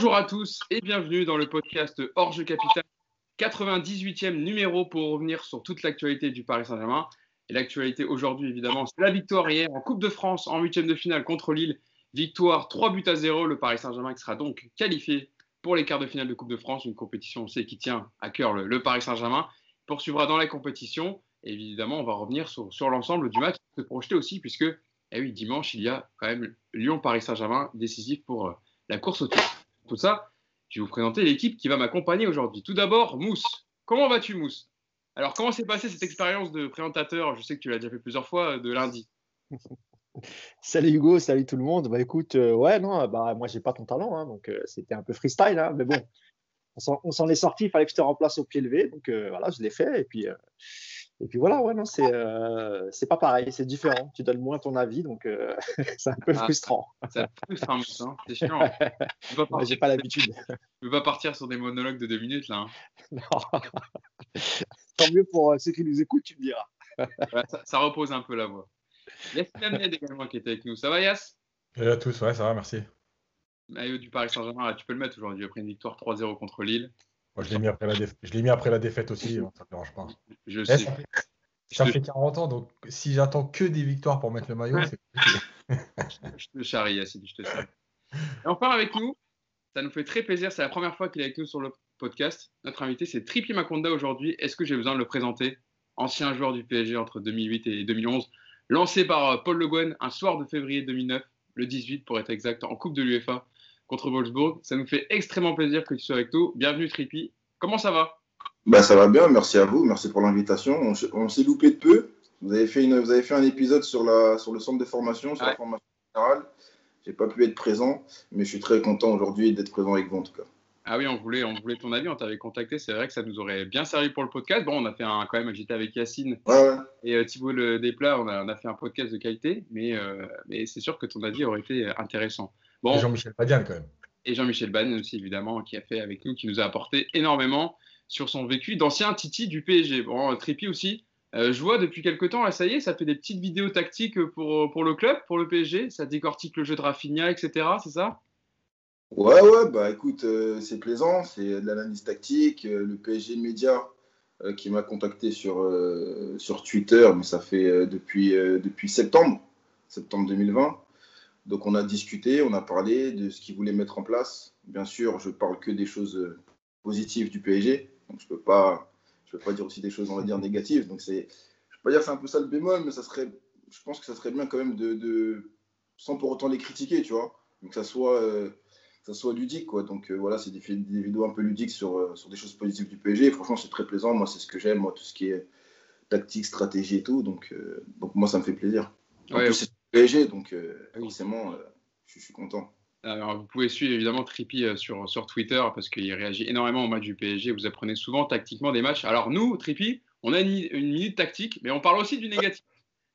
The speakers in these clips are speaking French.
Bonjour à tous et bienvenue dans le podcast Hors-Jeu Capital, 98e numéro pour revenir sur toute l'actualité du Paris Saint-Germain. Et l'actualité aujourd'hui, évidemment, c'est la victoire hier en Coupe de France en huitième de finale contre Lille. Victoire 3-0, le Paris Saint-Germain qui sera donc qualifié pour les quarts de finale de Coupe de France, une compétition, on sait, qui tient à cœur le Paris Saint-Germain. Il poursuivra dans la compétition et évidemment, on va revenir sur l'ensemble du match, se projeter aussi, puisque oui, dimanche, il y a quand même Lyon-Paris Saint-Germain décisif pour la course au titre. Tout ça, je vais vous présenter l'équipe qui va m'accompagner aujourd'hui. Tout d'abord, Mousse. Comment vas-tu, Mousse? Alors, comment s'est passée cette expérience de présentateur? Je sais que tu l'as déjà fait plusieurs fois, de lundi. Salut Hugo, salut tout le monde. Bah écoute, moi j'ai pas ton talent, hein, donc c'était un peu freestyle, hein, mais bon, on s'en est sorti. Il fallait que je te remplace au pied levé, donc voilà, je l'ai fait. Et puis voilà, ouais, non, c'est pas pareil, c'est différent. Tu donnes moins ton avis, donc c'est un peu frustrant. Ça frustre un Mousse, hein, c'est chiant. Moi, j'ai pas l'habitude. Tu peux pas partir sur des monologues de 2 minutes là. Hein. Non. Tant mieux pour ceux qui nous écoutent, tu me diras. Ouais, ça repose un peu la voix. Yassine Amned également qui était avec nous. Ça va, Yass? Salut à tous, ouais, ça va, merci. Maillot du Paris Saint-Germain, là, tu peux le mettre aujourd'hui après une victoire 3-0 contre Lille. Moi, je l'ai mis après la défaite aussi, ça ne me dérange pas. Je sais. Ça fait 40 ans, donc si j'attends que des victoires pour mettre le maillot, c'est compliqué. Je te charrie, Yassine, je te charrie. Et enfin, avec nous, ça nous fait très plaisir. C'est la première fois qu'il est avec nous sur le podcast. Notre invité, c'est Tripi Makonda aujourd'hui. Est-ce que j'ai besoin de le présenter? Ancien joueur du PSG entre 2008 et 2011. Lancé par Paul Le Guen un soir de février 2009, le 18 pour être exact, en Coupe de l'UEFA contre Wolfsburg. Ça nous fait extrêmement plaisir que tu sois avec nous. Bienvenue Tripi. Comment ça va? Ça va bien, merci à vous, merci pour l'invitation. On s'est loupé de peu. Vous avez fait un épisode sur le centre de formation, sur la formation générale. J'ai pas pu être présent, mais je suis très content aujourd'hui d'être présent avec vous en tout cas. Ah oui, on voulait ton avis, on t'avait contacté, c'est vrai que ça nous aurait bien servi pour le podcast. Bon, on a fait quand même, j'étais avec Yacine et Thibaut Desplats, on a fait un podcast de qualité, mais c'est sûr que ton avis aurait été intéressant. Bon, et Jean-Michel Badian quand même. Et Jean-Michel Badian aussi, évidemment, qui a fait avec nous, qui nous a apporté énormément sur son vécu d'ancien Titi du PSG. Bon, Tripi aussi, je vois depuis quelques temps, là, ça y est, ça fait des petites vidéos tactiques pour le club, pour le PSG, ça décortique le jeu de Rafinha, etc., c'est ça? Ouais, écoute, c'est plaisant, c'est de l'analyse tactique. Le PSG Média qui m'a contacté sur Twitter, mais ça fait depuis septembre 2020. Donc on a discuté, on a parlé de ce qu'ils voulaient mettre en place. Bien sûr, je parle que des choses positives du PSG, donc je peux pas dire aussi des choses, on va dire, négatives. Donc je peux pas dire que c'est un peu ça le bémol, mais je pense que ça serait bien quand même sans pour autant les critiquer, tu vois, donc que ça soit ludique, quoi. Donc voilà, c'est des vidéos un peu ludiques sur des choses positives du PSG. Et franchement, c'est très plaisant. Moi, c'est ce que j'aime, moi, tout ce qui est tactique, stratégie et tout. Donc moi, ça me fait plaisir. En plus, c'est le PSG, donc forcément, je suis content. Alors, vous pouvez suivre évidemment Tripi sur Twitter parce qu'il réagit énormément au match du PSG. Vous apprenez souvent tactiquement des matchs. Alors nous, Tripi, on a une minute tactique, mais on parle aussi du négatif.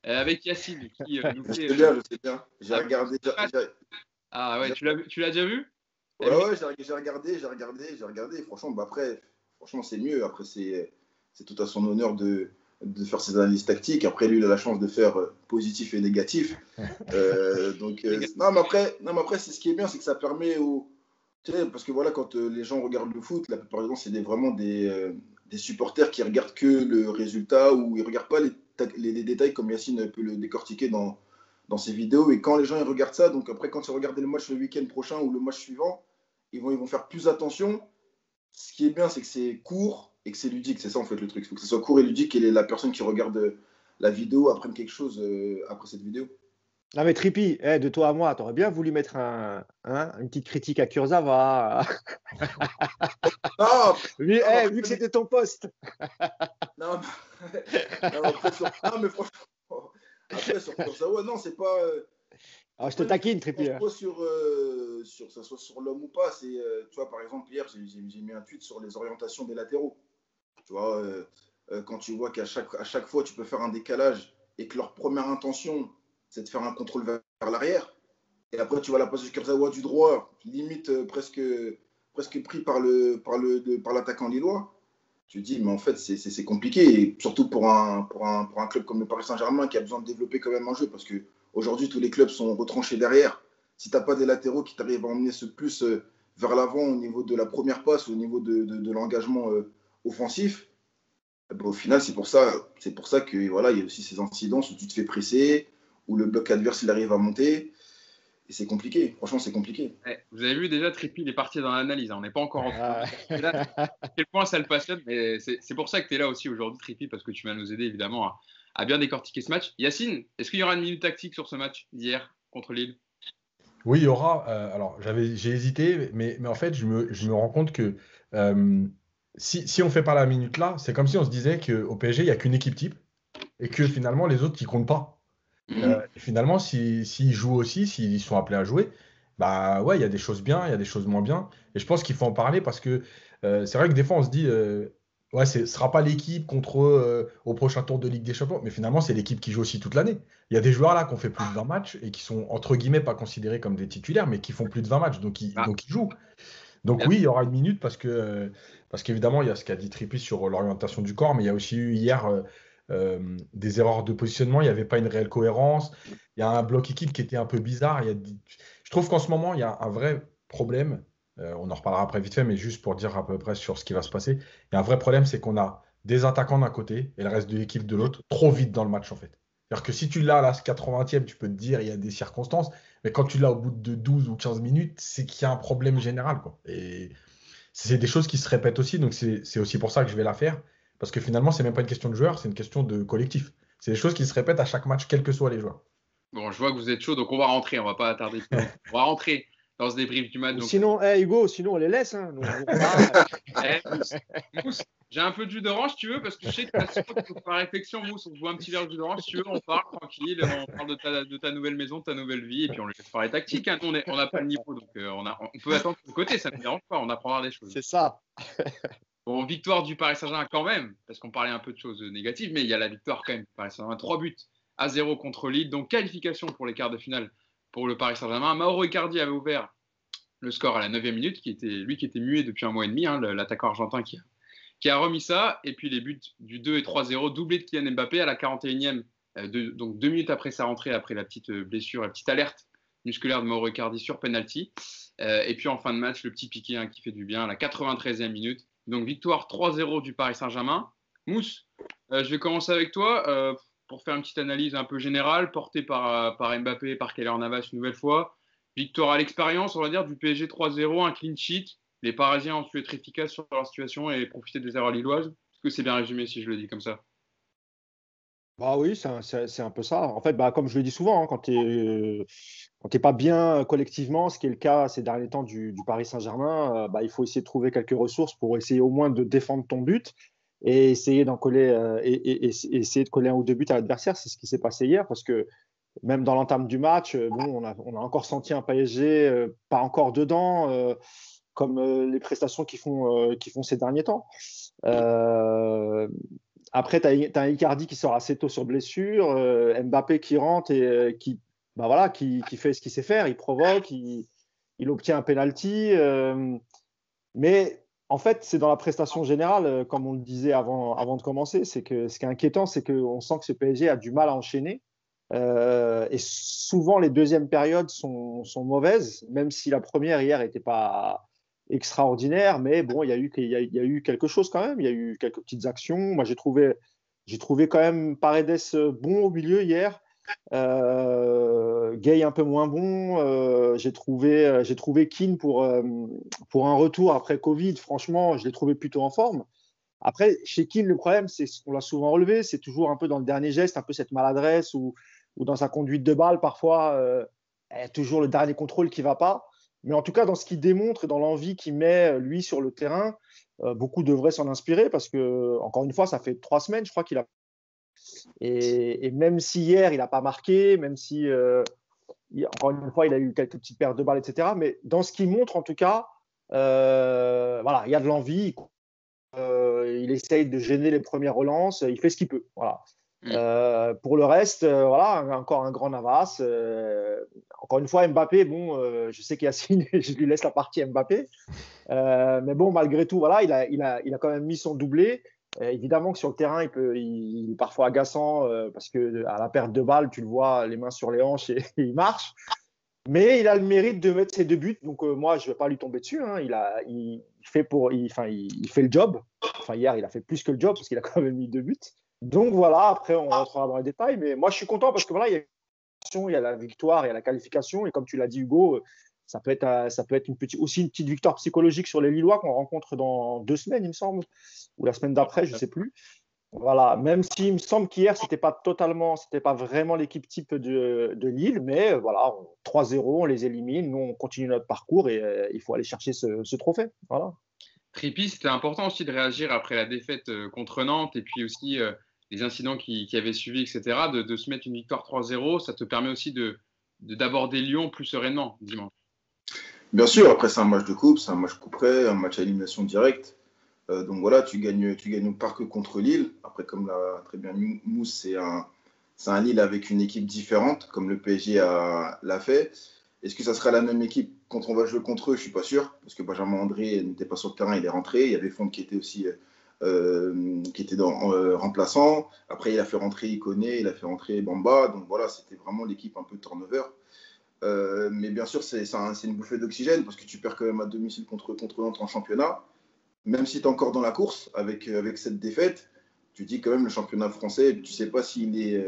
Avec Yacine qui nous fait... Je sais bien. J'ai regardé. Ah ouais, tu l'as déjà vu? Ouais, j'ai regardé. Franchement, c'est mieux. Après, c'est tout à son honneur de faire ses analyses tactiques. Après, lui, il a la chance de faire positif et négatif. Non, mais après, c'est ce qui est bien, c'est que ça permet tu sais, parce que voilà, quand les gens regardent le foot, la plupart du temps, c'est vraiment des supporters qui regardent que le résultat ou ils regardent pas les détails comme Yacine peut le décortiquer dans ses vidéos. Et quand les gens ils regardent ça, donc après, quand ils regardent le match le week-end prochain ou le match suivant, ils vont faire plus attention. Ce qui est bien, c'est que c'est court et que c'est ludique. C'est ça, en fait, le truc. Il faut que ce soit court et ludique et la personne qui regarde la vidéo apprenne quelque chose après cette vidéo. Non, mais Tripi, de toi à moi, t'aurais bien voulu mettre une petite critique à Kurzawa. Vu que c'était ton poste. Non, mais franchement, après, sur Kurzawa, non, c'est pas... je te taquine, Tripi. Ça soit sur l'homme ou pas, tu vois, par exemple, hier, j'ai mis un tweet sur les orientations des latéraux. Tu vois, quand tu vois qu'à chaque fois, tu peux faire un décalage et que leur première intention, c'est de faire un contrôle vers l'arrière. Et après, tu vois la passe de Kurzawa du droit, limite presque pris par l'attaquant lillois. Tu te dis, mais en fait, c'est compliqué. Et surtout pour un club comme le Paris Saint-Germain qui a besoin de développer quand même un jeu. Parce qu'aujourd'hui, tous les clubs sont retranchés derrière. Si tu n'as pas des latéraux qui t'arrivent à emmener ce plus vers l'avant au niveau de la première passe, au niveau de l'engagement offensif. Au final, c'est pour ça que voilà, il y a aussi ces incidences où tu te fais presser, où le bloc adverse il arrive à monter. Et c'est compliqué. Franchement, c'est compliqué. Vous avez vu déjà, Trippi, il est parti dans l'analyse. On n'est pas encore en train. Ah, À quel point ça le passionne. Mais c'est pour ça que tu es là aussi aujourd'hui, Trippi, parce que tu vas nous aider évidemment à bien décortiquer ce match. Yacine, est-ce qu'il y aura une minute tactique sur ce match d'hier contre Lille? Oui, il y aura. Alors, j'ai hésité, mais en fait, je me rends compte que si on fait pas la minute là, c'est comme si on se disait qu'au PSG, il n'y a qu'une équipe type et que finalement, les autres, ils comptent pas. Finalement, s'ils jouent aussi, s'ils sont appelés à jouer, bah ouais, il y a des choses bien, il y a des choses moins bien. Et je pense qu'il faut en parler parce que c'est vrai que des fois, on se dit, ouais, ce sera pas l'équipe contre au prochain tour de Ligue des Champions, mais finalement, c'est l'équipe qui joue aussi toute l'année. Il y a des joueurs là qui ont fait plus de 20 matchs et qui sont, entre guillemets, pas considérés comme des titulaires, mais qui font plus de 20 matchs, Ah, donc ils jouent. Donc bien. oui, il y aura une minute parce qu'évidemment, il y a ce qu'a dit Trippi sur l'orientation du corps, mais il y a aussi eu hier des erreurs de positionnement, il n'y avait pas une réelle cohérence, il y a un bloc équipe qui était un peu bizarre. Je trouve qu'en ce moment, il y a un vrai problème, on en reparlera après vite fait, mais juste pour dire à peu près sur ce qui va se passer, il y a un vrai problème, c'est qu'on a des attaquants d'un côté et le reste de l'équipe de l'autre, trop vite dans le match en fait. C'est-à-dire que si tu l'as à la 80e, tu peux te dire il y a des circonstances, mais quand tu l'as au bout de 12 ou 15 minutes, c'est qu'il y a un problème général, quoi. Et c'est des choses qui se répètent aussi, donc c'est aussi pour ça que je vais la faire. Parce que finalement, c'est même pas une question de joueur, c'est une question de collectif. C'est des choses qui se répètent à chaque match, quels que soient les joueurs. Bon, je vois que vous êtes chaud, donc on va rentrer. On va pas attarder plus longtemps. On va rentrer dans ce débrief du match. Donc, sinon, Hugo, sinon on les laisse. Hein. Mousse, j'ai un peu de jus d'orange, si tu veux, parce que je sais que tu as par réflexion, Mousse, on boit un petit verre de jus d'orange, si tu veux, on parle tranquille, on parle de ta nouvelle maison, de ta nouvelle vie, et puis on laisse faire les tactiques. Hein. Nous, on n'a pas le niveau, donc on peut attendre de côté, ça ne me dérange pas, on apprendra des choses. C'est ça. Bon, victoire du Paris Saint-Germain quand même, parce qu'on parlait un peu de choses négatives, mais il y a la victoire quand même du Paris Saint-Germain. 3-0 contre Lille, donc qualification pour les quarts de finale pour le Paris Saint-Germain. Mauro Icardi avait ouvert le score à la 9e minute, qui était muet depuis un mois et demi, hein, l'attaquant argentin qui a remis ça. Et puis les buts du 2 et 3-0, doublé de Kylian Mbappé à la 41e, donc 2 minutes après sa rentrée, après la petite blessure, la petite alerte musculaire de Mauro Icardi sur penalty. Et puis en fin de match, le petit piqué qui fait du bien à la 93e minute. Donc victoire 3-0 du Paris Saint-Germain. Mousse, je vais commencer avec toi pour faire une petite analyse un peu générale, portée par Mbappé et par Keylor Navas une nouvelle fois. Victoire à l'expérience, on va dire, du PSG 3-0, un clean sheet. Les Parisiens ont su être efficaces sur leur situation et profiter des erreurs lilloises. Est-ce que c'est bien résumé si je le dis comme ça? Bah oui, c'est un peu ça. En fait, bah, comme je le dis souvent, hein, quand tu n'es pas bien collectivement, ce qui est le cas ces derniers temps du Paris Saint-Germain, bah, il faut essayer de trouver quelques ressources pour essayer au moins de défendre ton but et essayer d'en coller et essayer de coller un ou deux buts à l'adversaire. C'est ce qui s'est passé hier parce que même dans l'entame du match, bon, on a encore senti un PSG pas encore dedans, comme les prestations qu'ils font ces derniers temps. Après, tu as un Icardi qui sort assez tôt sur blessure, Mbappé qui rentre et bah voilà, qui fait ce qu'il sait faire, il provoque, il obtient un penalty. Mais en fait, c'est dans la prestation générale, comme on le disait avant de commencer, c'est que ce qui est inquiétant, c'est qu'on sent que ce PSG a du mal à enchaîner. Et souvent, les deuxièmes périodes sont mauvaises, même si la première hier n'était pas extraordinaire. Mais bon, il y a eu quelque chose quand même. Il y a eu quelques petites actions. Moi, j'ai trouvé quand même Paredes bon au milieu hier. Gay un peu moins bon. J'ai trouvé Keane pour un retour après Covid. Franchement, je l'ai trouvé plutôt en forme. Après, chez Keane, le problème, c'est ce qu'on l'a souvent relevé, c'est toujours un peu dans le dernier geste, un peu cette maladresse ou dans sa conduite de balle, parfois, il y a toujours le dernier contrôle qui ne va pas. Mais en tout cas, dans ce qu'il démontre et dans l'envie qu'il met, lui, sur le terrain, beaucoup devraient s'en inspirer parce que, encore une fois, ça fait 3 semaines, je crois qu'il a. Et même si hier, il n'a pas marqué, même si, encore une fois, il a eu quelques petites pertes de balles, etc. Mais dans ce qu'il montre, en tout cas, voilà, il y a de l'envie. Il essaye de gêner les premières relances, il fait ce qu'il peut. Voilà. Pour le reste, voilà, encore un grand Navas. Encore une fois, Mbappé, bon, je sais qu'il y a Yacine, je lui laisse la partie Mbappé. Mais bon, malgré tout, voilà, il a quand même mis son doublé. Évidemment que sur le terrain, il est parfois agaçant parce qu'à la perte de balle, tu le vois, les mains sur les hanches et il marche. Mais il a le mérite de mettre ses 2 buts. Donc, moi, je ne vais pas lui tomber dessus. Hein. Il fait le job. Enfin, hier, il a fait plus que le job parce qu'il a quand même mis 2 buts. Donc, voilà, après, on rentrera dans les détails. Mais moi, je suis content parce que voilà, il y a la victoire, il y a la qualification. Et comme tu l'as dit, Hugo, ça peut être aussi une petite victoire psychologique sur les Lillois qu'on rencontre dans 2 semaines, il me semble, ou la semaine d'après, je ne sais plus. Voilà, même s'il me semble qu'hier, c'était pas vraiment l'équipe type de Lille, mais voilà, 3-0, on les élimine, nous on continue notre parcours et il faut aller chercher ce trophée. Voilà. Trippi, c'était important aussi de réagir après la défaite contre Nantes et puis aussi les incidents qui avaient suivi, etc. De se mettre une victoire 3-0, ça te permet aussi d'aborder Lyon plus sereinement dimanche. Bien sûr, après c'est un match de coupe, c'est un match couperé, un match à élimination directe. Donc voilà, tu gagnes au parc contre Lille. Après, comme l'a très bien Mousse, c'est un Lille avec une équipe différente, comme le PSG l'a fait. Est-ce que ça sera la même équipe quand on va jouer contre eux? Je ne suis pas sûr, parce que Benjamin André n'était pas sur le terrain, il est rentré. Il y avait Font qui était aussi remplaçant. Après, il a fait rentrer Ikoné, il a fait rentrer Bamba. Donc voilà, c'était vraiment l'équipe un peu turnover. Mais bien sûr, c'est une bouffée d'oxygène, parce que tu perds quand même à domicile contre Nantes en championnat. Même si tu es encore dans la course avec cette défaite, tu dis quand même le championnat français, tu sais pas s'il est,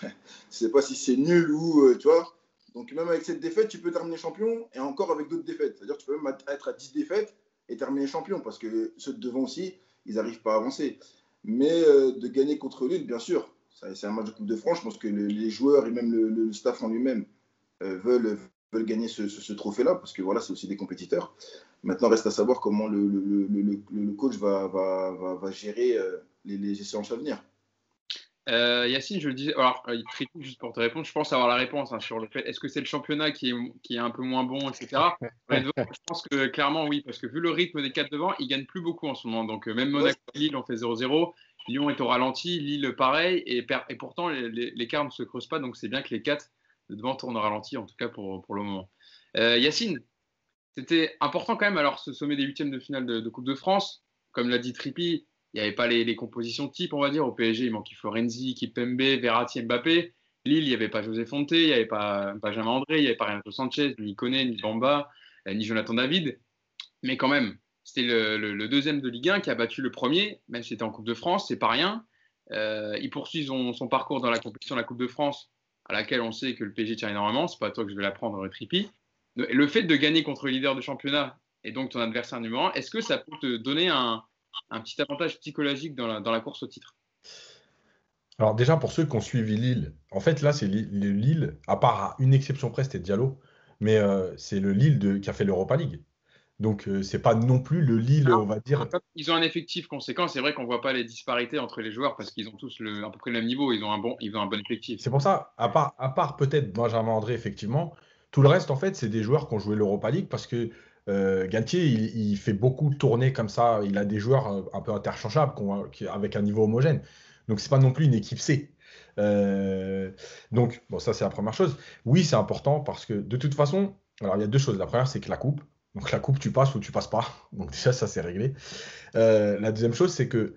tu sais pas si c'est nul ou tu vois. Donc même avec cette défaite, tu peux terminer champion et encore avec d'autres défaites. C'est-à-dire que tu peux même être à 10 défaites et terminer champion parce que ceux de devant aussi, ils n'arrivent pas à avancer. Mais de gagner contre Lille, bien sûr, c'est un match de Coupe de France. Je pense que les joueurs et même le staff en lui-même veulent gagner ce trophée-là parce que voilà, c'est aussi des compétiteurs. Maintenant, reste à savoir comment le coach va gérer les séances à venir. Yacine, je le disais, alors juste pour te répondre, je pense avoir la réponse sur le fait est-ce que c'est le championnat qui est un peu moins bon, etc. Je pense que clairement oui, parce que vu le rythme des 4 devant, ils gagnent plus beaucoup en ce moment. Donc même Monaco et Lille ont fait 0-0, Lyon est au ralenti, Lille pareil, et pourtant l'écart ne se creuse pas, donc c'est bien que les 4 de devant tournent au ralenti, en tout cas pour le moment. Yacine, c'était important quand même, alors ce sommet des huitièmes de finale de Coupe de France, comme l'a dit Trippi, il n'y avait pas les compositions type, on va dire. Au PSG, il manquait Florenzi, Kipembe, Verratti, Mbappé. Lille, il n'y avait pas José Fonte, il n'y avait pas Benjamin André, il n'y avait pas Renato Sanchez, ni Koné, ni Bamba, ni Jonathan David. Mais quand même, c'était le deuxième de Ligue 1 qui a battu le premier, même si c'était en Coupe de France, c'est pas rien. Il poursuit son parcours dans la compétition de la Coupe de France, à laquelle on sait que le PSG tient énormément. C'est pas à toi que je vais l'apprendre, Trippi. Le fait de gagner contre le leader du championnat et donc ton adversaire numéro 1, est-ce que ça peut te donner un petit avantage psychologique dans la course au titre? Alors déjà, pour ceux qui ont suivi Lille, en fait là, c'est le Lille, à part à une exception près, c'était Diallo, mais c'est le Lille qui a fait l'Europa League. Donc c'est pas non plus le Lille, on va dire. Ils ont un effectif conséquent. C'est vrai qu'on voit pas les disparités entre les joueurs parce qu'ils ont tous à peu près le même niveau. Ils ont un bon effectif. C'est pour ça, à part peut-être Benjamin André, effectivement, tout le reste, en fait, c'est des joueurs qui ont joué l'Europa League parce que Galtier, il fait beaucoup tourner comme ça. Il a des joueurs un peu interchangeables avec un niveau homogène. Donc, c'est pas non plus une équipe C. Donc, bon, ça, c'est la première chose. Oui, c'est important parce que de toute façon, alors il y a deux choses. La première, c'est que la coupe. Donc, la coupe, tu passes ou tu passes pas. Donc, déjà, ça, c'est réglé. La deuxième chose, c'est que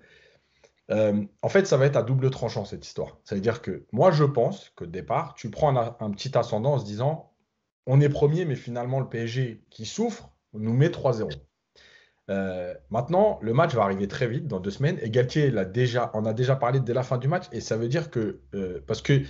en fait, ça va être à double tranchant cette histoire. Ça veut dire que moi, je pense qu'au départ, tu prends un petit ascendant en se disant on est premier, mais finalement, le PSG qui souffre nous met 3-0. Maintenant, le match va arriver très vite, dans 2 semaines, et Galtier en a déjà parlé dès la fin du match, et ça veut dire que, parce que,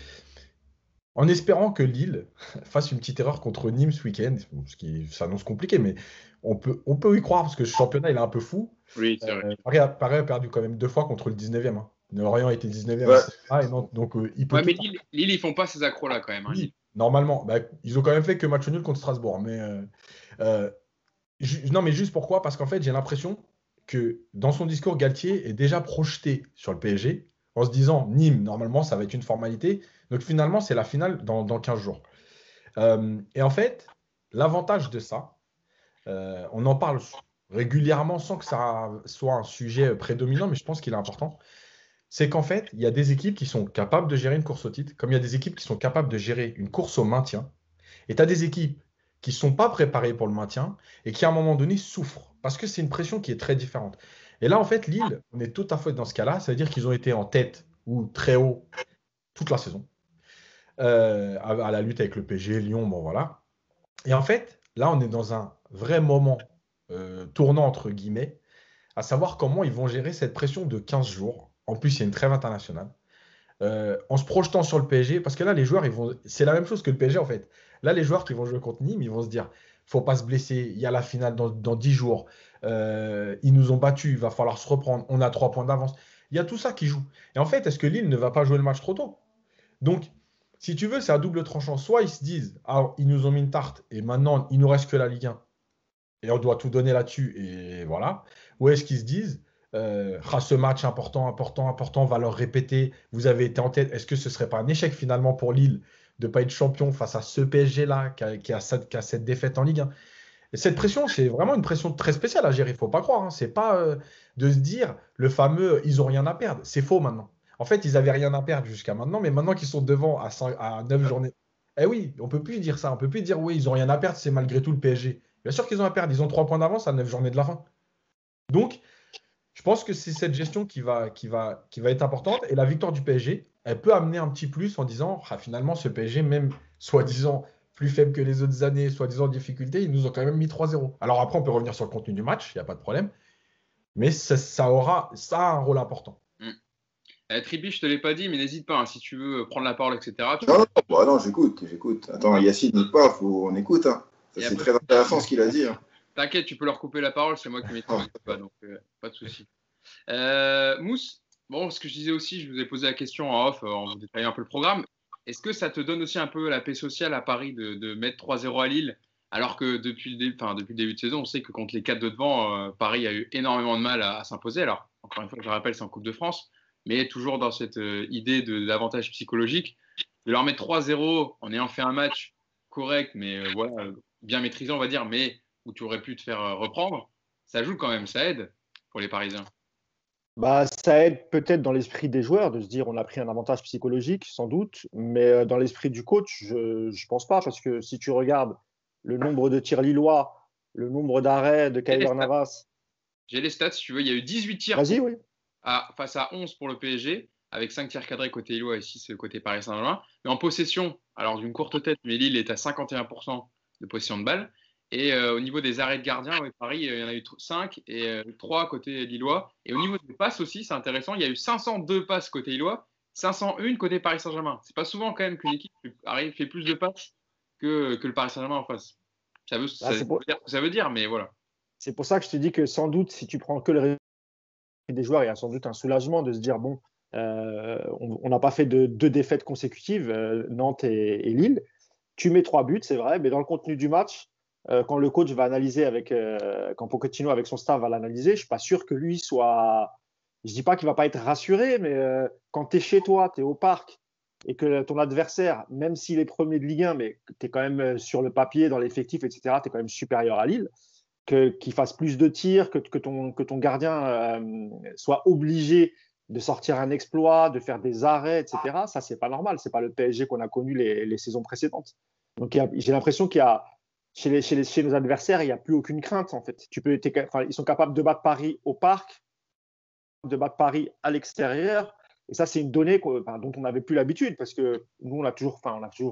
en espérant que Lille fasse une petite erreur contre Nîmes ce week-end, ce qui s'annonce compliqué, mais on peut y croire, parce que ce championnat, il est un peu fou. Oui, c'est vrai. Paris a perdu quand même 2 fois contre le 19e. Hein. Lorient était 19e. Ouais. Et Nantes, donc il peut. Ouais, mais Lille, ils font pas ces accros-là quand même. Hein, Oui, normalement. Bah, ils ont quand même fait que match nul contre Strasbourg. Mais non, mais juste pourquoi? Parce qu'en fait, j'ai l'impression que dans son discours, Galtier est déjà projeté sur le PSG en se disant Nîmes, normalement, ça va être une formalité. Donc finalement, c'est la finale dans 15 jours. Et en fait, l'avantage de ça, on en parle régulièrement sans que ça soit un sujet prédominant, mais je pense qu'il est important, c'est qu'en fait, il y a des équipes qui sont capables de gérer une course au titre, comme il y a des équipes qui sont capables de gérer une course au maintien, et tu as des équipes qui ne sont pas préparées pour le maintien et qui, à un moment donné, souffrent, parce que c'est une pression qui est très différente. Et là, en fait, Lille, on est tout à fait dans ce cas-là, ça veut dire qu'ils ont été en tête ou très haut toute la saison, à la lutte avec le PSG, Lyon, bon voilà. Et en fait, là, on est dans un vrai moment tournant, entre guillemets, à savoir comment ils vont gérer cette pression de 15 jours. En plus, il y a une trêve internationale. En se projetant sur le PSG, parce que là, les joueurs, c'est la même chose que le PSG, en fait. Là, les joueurs qui vont jouer contre Nîmes, ils vont se dire, faut pas se blesser, il y a la finale dans 10 jours. Ils nous ont battus, il va falloir se reprendre, on a 3 points d'avance. Il y a tout ça qui joue. Et en fait, est-ce que Lille ne va pas jouer le match trop tôt? Donc, si tu veux, c'est à double tranchant. Soit ils se disent, ah, ils nous ont mis une tarte et maintenant, il nous reste que la Ligue 1 et on doit tout donner là-dessus et voilà. Ou est-ce qu'ils se disent, ah, ce match important, important, important, on va leur répéter, vous avez été en tête. Est-ce que ce serait pas un échec finalement pour Lille de ne pas être champion face à ce PSG-là qui a cette défaite en Ligue 1? Et cette pression, c'est vraiment une pression très spéciale à gérer, il ne faut pas croire. Hein. C'est pas de se dire le fameux ils n'ont rien à perdre. C'est faux maintenant. En fait, ils n'avaient rien à perdre jusqu'à maintenant, mais maintenant qu'ils sont devant à 9 journées. Eh oui, on ne peut plus dire ça. On ne peut plus dire oui, ils n'ont rien à perdre, c'est malgré tout le PSG. Bien sûr qu'ils ont à perdre. Ils ont 3 points d'avance à 9 journées de la fin. Donc, je pense que c'est cette gestion qui va être importante. Et la victoire du PSG, elle peut amener un petit plus en disant ah, finalement, ce PSG, même soi-disant plus faible que les autres années, soi-disant en difficulté, ils nous ont quand même mis 3-0. Alors après, on peut revenir sur le contenu du match, il n'y a pas de problème. Mais ça a un rôle important. Tribi, je te l'ai pas dit, mais n'hésite pas, hein, si tu veux prendre la parole, etc. Non, non, j'écoute. Attends, Yacine, n'écoute pas, on écoute. Hein. C'est très intéressant ce qu'il a dit. Hein. T'inquiète, tu peux leur couper la parole, c'est moi qui maîtrise pas, donc pas de souci. Mousse, bon, ce que je disais aussi, je vous ai posé la question en off, en vous détaillant un peu le programme. Est-ce que ça te donne aussi un peu la paix sociale à Paris de mettre 3-0 à Lille, alors que depuis le début de saison, on sait que contre les 4 de devant, Paris a eu énormément de mal à s'imposer. Alors, encore une fois, je rappelle, c'est en Coupe de France, mais toujours dans cette idée d'avantage psychologique, de leur mettre 3-0 en ayant fait un match correct, mais voilà, bien maîtrisé, on va dire, mais où tu aurais pu te faire reprendre, ça joue quand même, ça aide pour les Parisiens. Bah, ça aide peut-être dans l'esprit des joueurs de se dire on a pris un avantage psychologique, sans doute, mais dans l'esprit du coach, je ne pense pas, parce que si tu regardes le nombre de tirs lillois, le nombre d'arrêts de Keylor Navas. J'ai les stats, si tu veux, il y a eu 18 tirs oui. face à 11 pour le PSG, avec 5 tirs cadrés côté Lillois et 6 côté Paris Saint-Germain. Mais en possession, alors d'une courte tête, mais Lille est à 51% de possession de balle. Et au niveau des arrêts de gardien, Paris, il y en a eu 5 et 3 côté Lillois. Et au niveau des passes aussi, c'est intéressant, il y a eu 502 passes côté Lillois, 501 côté Paris Saint-Germain. C'est pas souvent quand même qu'une équipe fait plus de passes que le Paris Saint-Germain en face. Ça veut dire ce que ça veut dire, mais voilà. C'est pour ça que je te dis que sans doute, si tu prends que le résultat des joueurs, il y a sans doute un soulagement de se dire bon, on n'a pas fait de 2 défaites consécutives, Nantes et Lille. Tu mets 3 buts, c'est vrai, mais dans le contenu du match, quand le coach va analyser quand Pochettino avec son staff va l'analyser, je ne suis pas sûr que lui soit. Je ne dis pas qu'il ne va pas être rassuré, mais quand tu es chez toi, tu es au parc et que ton adversaire, même s'il est premier de Ligue 1, mais tu es quand même sur le papier, dans l'effectif, etc., tu es quand même supérieur à Lille, qu'il fasse plus de tirs, que ton gardien soit obligé de sortir un exploit, de faire des arrêts, etc., ça, c'est pas normal. C'est pas le PSG qu'on a connu les saisons précédentes. Donc, j'ai l'impression qu'il y a chez nos adversaires, il n'y a plus aucune crainte, en fait. Ils sont capables de battre Paris au parc, de battre Paris à l'extérieur. Et ça, c'est une donnée dont on n'avait plus l'habitude, parce que nous, on l'a toujours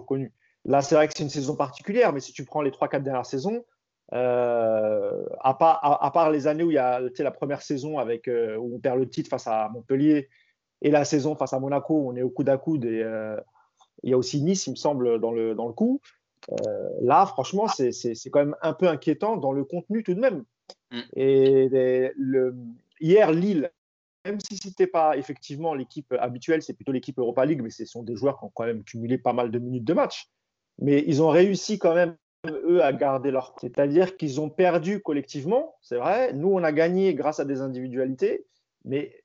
connu. Là, c'est vrai que c'est une saison particulière, mais si tu prends les 3-4 dernières saisons, à part les années où il y a la première saison où on perd le titre face à Montpellier, et la saison face à Monaco où on est au coude à coude, et il y a aussi Nice, il me semble, dans le coup. Là, franchement, c'est quand même un peu inquiétant dans le contenu tout de même. Et hier, Lille, même si ce n'était pas effectivement l'équipe habituelle, c'est plutôt l'équipe Europa League, mais ce sont des joueurs qui ont quand même cumulé pas mal de minutes de match. Mais ils ont réussi quand même, eux, à garder leur. C'est-à-dire qu'ils ont perdu collectivement, c'est vrai. Nous, on a gagné grâce à des individualités, mais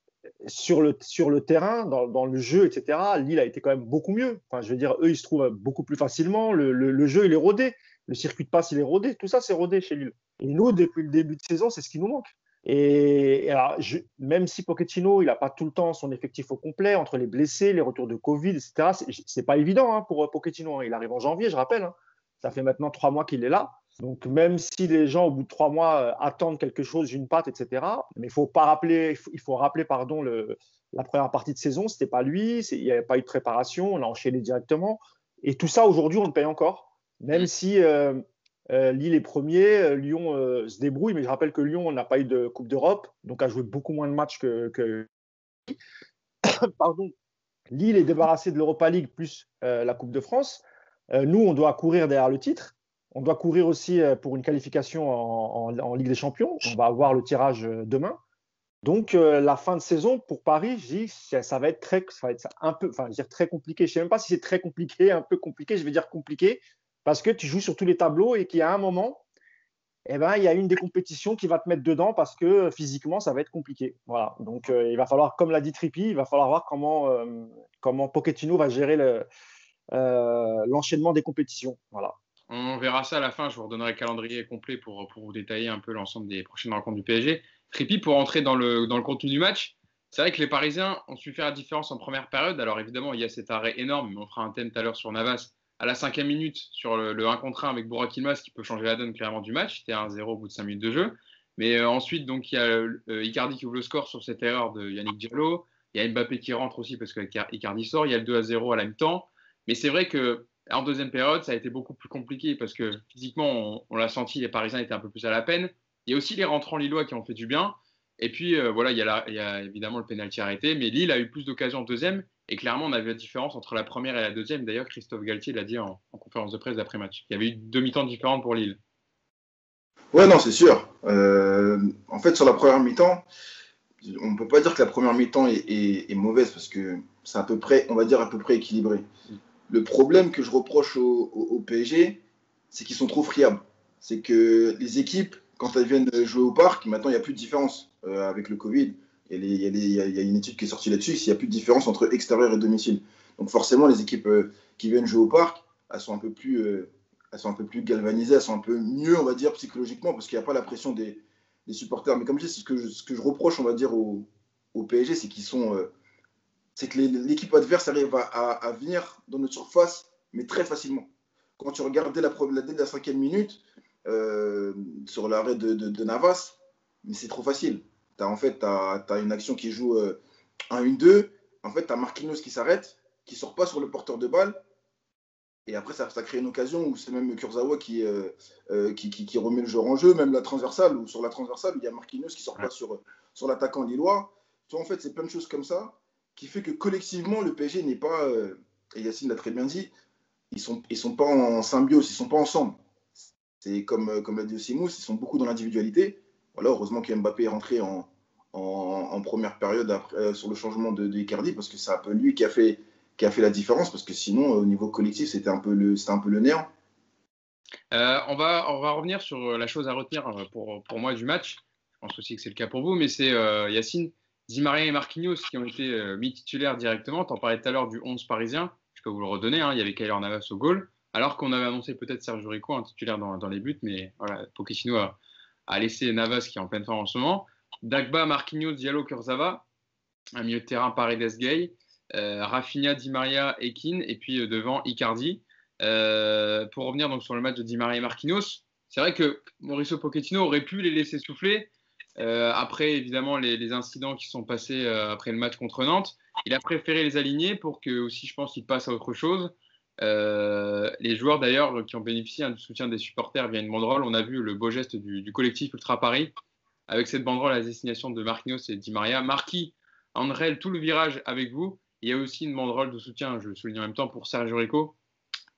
sur le terrain, dans le jeu, etc., Lille a été quand même beaucoup mieux. Enfin, je veux dire, eux, ils se trouvent beaucoup plus facilement. Le jeu, il est rodé. Le circuit de passe, il est rodé. Tout ça, c'est rodé chez Lille. Et nous, depuis le début de saison, c'est ce qui nous manque. Et alors, même si Pochettino, il n'a pas tout le temps son effectif au complet, entre les blessés, les retours de Covid, etc., c'est pas évident pour Pochettino. Il arrive en janvier, je rappelle. Ça fait maintenant 3 mois qu'il est là. Donc, même si les gens, au bout de 3 mois, attendent quelque chose, une patte, etc., mais il faut rappeler la première partie de saison, ce n'était pas lui, il n'y avait pas eu de préparation, on a enchaîné directement. Et tout ça, aujourd'hui, on le paye encore. Même si Lille est premier, Lyon se débrouille, mais je rappelle que Lyon n'a pas eu de Coupe d'Europe, donc a joué beaucoup moins de matchs que pardon. Lille est débarrassé de l'Europa League plus la Coupe de France. Nous, on doit courir derrière le titre. On doit courir aussi pour une qualification en Ligue des Champions. On va avoir le tirage demain. Donc, la fin de saison pour Paris, je dis, ça va être un peu, enfin, je veux dire très compliqué. Je ne sais même pas si c'est très compliqué, un peu compliqué. Je vais dire compliqué parce que tu joues sur tous les tableaux et qu'il y a un moment, il y a une des compétitions qui va te mettre dedans parce que physiquement, ça va être compliqué. Voilà. Donc, il va falloir, comme l'a dit Trippi, il va falloir voir comment Pochettino va gérer l'enchaînement des compétitions. Voilà. On verra ça à la fin. Je vous redonnerai le calendrier complet pour vous détailler un peu l'ensemble des prochaines rencontres du PSG. Trippi, pour entrer dans le contenu du match, c'est vrai que les Parisiens ont su faire la différence en première période. Alors évidemment, il y a cet arrêt énorme, mais on fera un thème tout à l'heure sur Navas à la 5e minute sur le 1 contre 1 avec Burak Yilmaz qui peut changer la donne clairement du match. C'était 1-0 au bout de 5 minutes de jeu. Mais ensuite, donc, il y a Icardi qui ouvre le score sur cette erreur de Yannick Diallo. Il y a Mbappé qui rentre aussi parce que Icardi sort. Il y a le 2-0 à la mi-temps. Mais c'est vrai qu'en deuxième période, ça a été beaucoup plus compliqué parce que physiquement, on l'a senti, les Parisiens étaient un peu plus à la peine. Il y a aussi les rentrants lillois qui ont fait du bien. Et puis, voilà, il y a évidemment le pénalty arrêté. Mais Lille a eu plus d'occasions en deuxième. Et clairement, on a vu la différence entre la première et la deuxième. D'ailleurs, Christophe Galtier l'a dit en conférence de presse d'après-match. Il y avait eu 2 mi-temps différentes pour Lille. Ouais, non, c'est sûr. En fait, sur la première mi-temps, on ne peut pas dire que la première mi-temps est mauvaise parce que c'est à peu près, on va dire, à peu près équilibré. Le problème que je reproche au PSG, c'est qu'ils sont trop friables. C'est que les équipes, quand elles viennent jouer au parc, maintenant, il n'y a plus de différence avec le Covid. Il y a une étude qui est sortie là-dessus, il n'y a plus de différence entre extérieur et domicile. Donc forcément, les équipes qui viennent jouer au parc, elles sont un peu plus galvanisées, elles sont un peu mieux, on va dire, psychologiquement, parce qu'il n'y a pas la pression des supporters. Mais comme je dis, ce que je reproche, on va dire, au PSG, c'est c'est que l'équipe adverse arrive à venir dans notre surface, mais très facilement. Quand tu regardes dès la 5e minute, sur l'arrêt de Navas, mais c'est trop facile. En fait, tu as une action qui joue 1-1-2. En fait, tu as Marquinhos qui s'arrête, qui ne sort pas sur le porteur de balle. Et après, ça crée une occasion où c'est même Kurzawa qui remet le jeu en jeu, même la transversale, ou sur la transversale, il y a Marquinhos qui ne sort pas sur l'attaquant lillois. Tu vois, en fait, c'est plein de choses comme ça qui fait que collectivement, le PSG n'est pas, et Yacine l'a très bien dit, ils sont pas en symbiose, ils ne sont pas ensemble. C'est comme l'a dit aussi Mousse, ils sont beaucoup dans l'individualité. Voilà, heureusement que Mbappé est rentré en première période après, sur le changement de Icardi, parce que c'est un peu lui qui a fait la différence, parce que sinon, au niveau collectif, c'était un peu le néant. On va revenir sur la chose à retenir pour moi du match. Je pense aussi que c'est le cas pour vous, mais c'est Yacine, Di Maria et Marquinhos qui ont été mis titulaires directement. Tu en parlais tout à l'heure du 11 parisien. Je peux vous le redonner. Il y avait Keylor Navas au goal, alors qu'on avait annoncé peut-être Sergio Rico, un titulaire dans les buts, mais voilà, Pochettino a laissé Navas qui est en pleine forme en ce moment. Dagba, Marquinhos, Diallo, Kurzawa, un milieu de terrain Paredes Gay, Rafinha, Di Maria, Ekin, et puis devant Icardi. Pour revenir donc sur le match de Di Maria et Marquinhos, c'est vrai que Mauricio Pochettino aurait pu les laisser souffler. Après, évidemment, les incidents qui sont passés après le match contre Nantes, il a préféré les aligner pour que aussi, je pense, qu'il passe à autre chose. Les joueurs d'ailleurs qui ont bénéficié du soutien des supporters via une banderole, on a vu le beau geste du collectif Ultra Paris avec cette banderole à la destination de Marquinhos et Di Maria. Marquis, Andrel, tout le virage avec vous. Il y a aussi une banderole de soutien, je le souligne en même temps, pour Sergio Rico,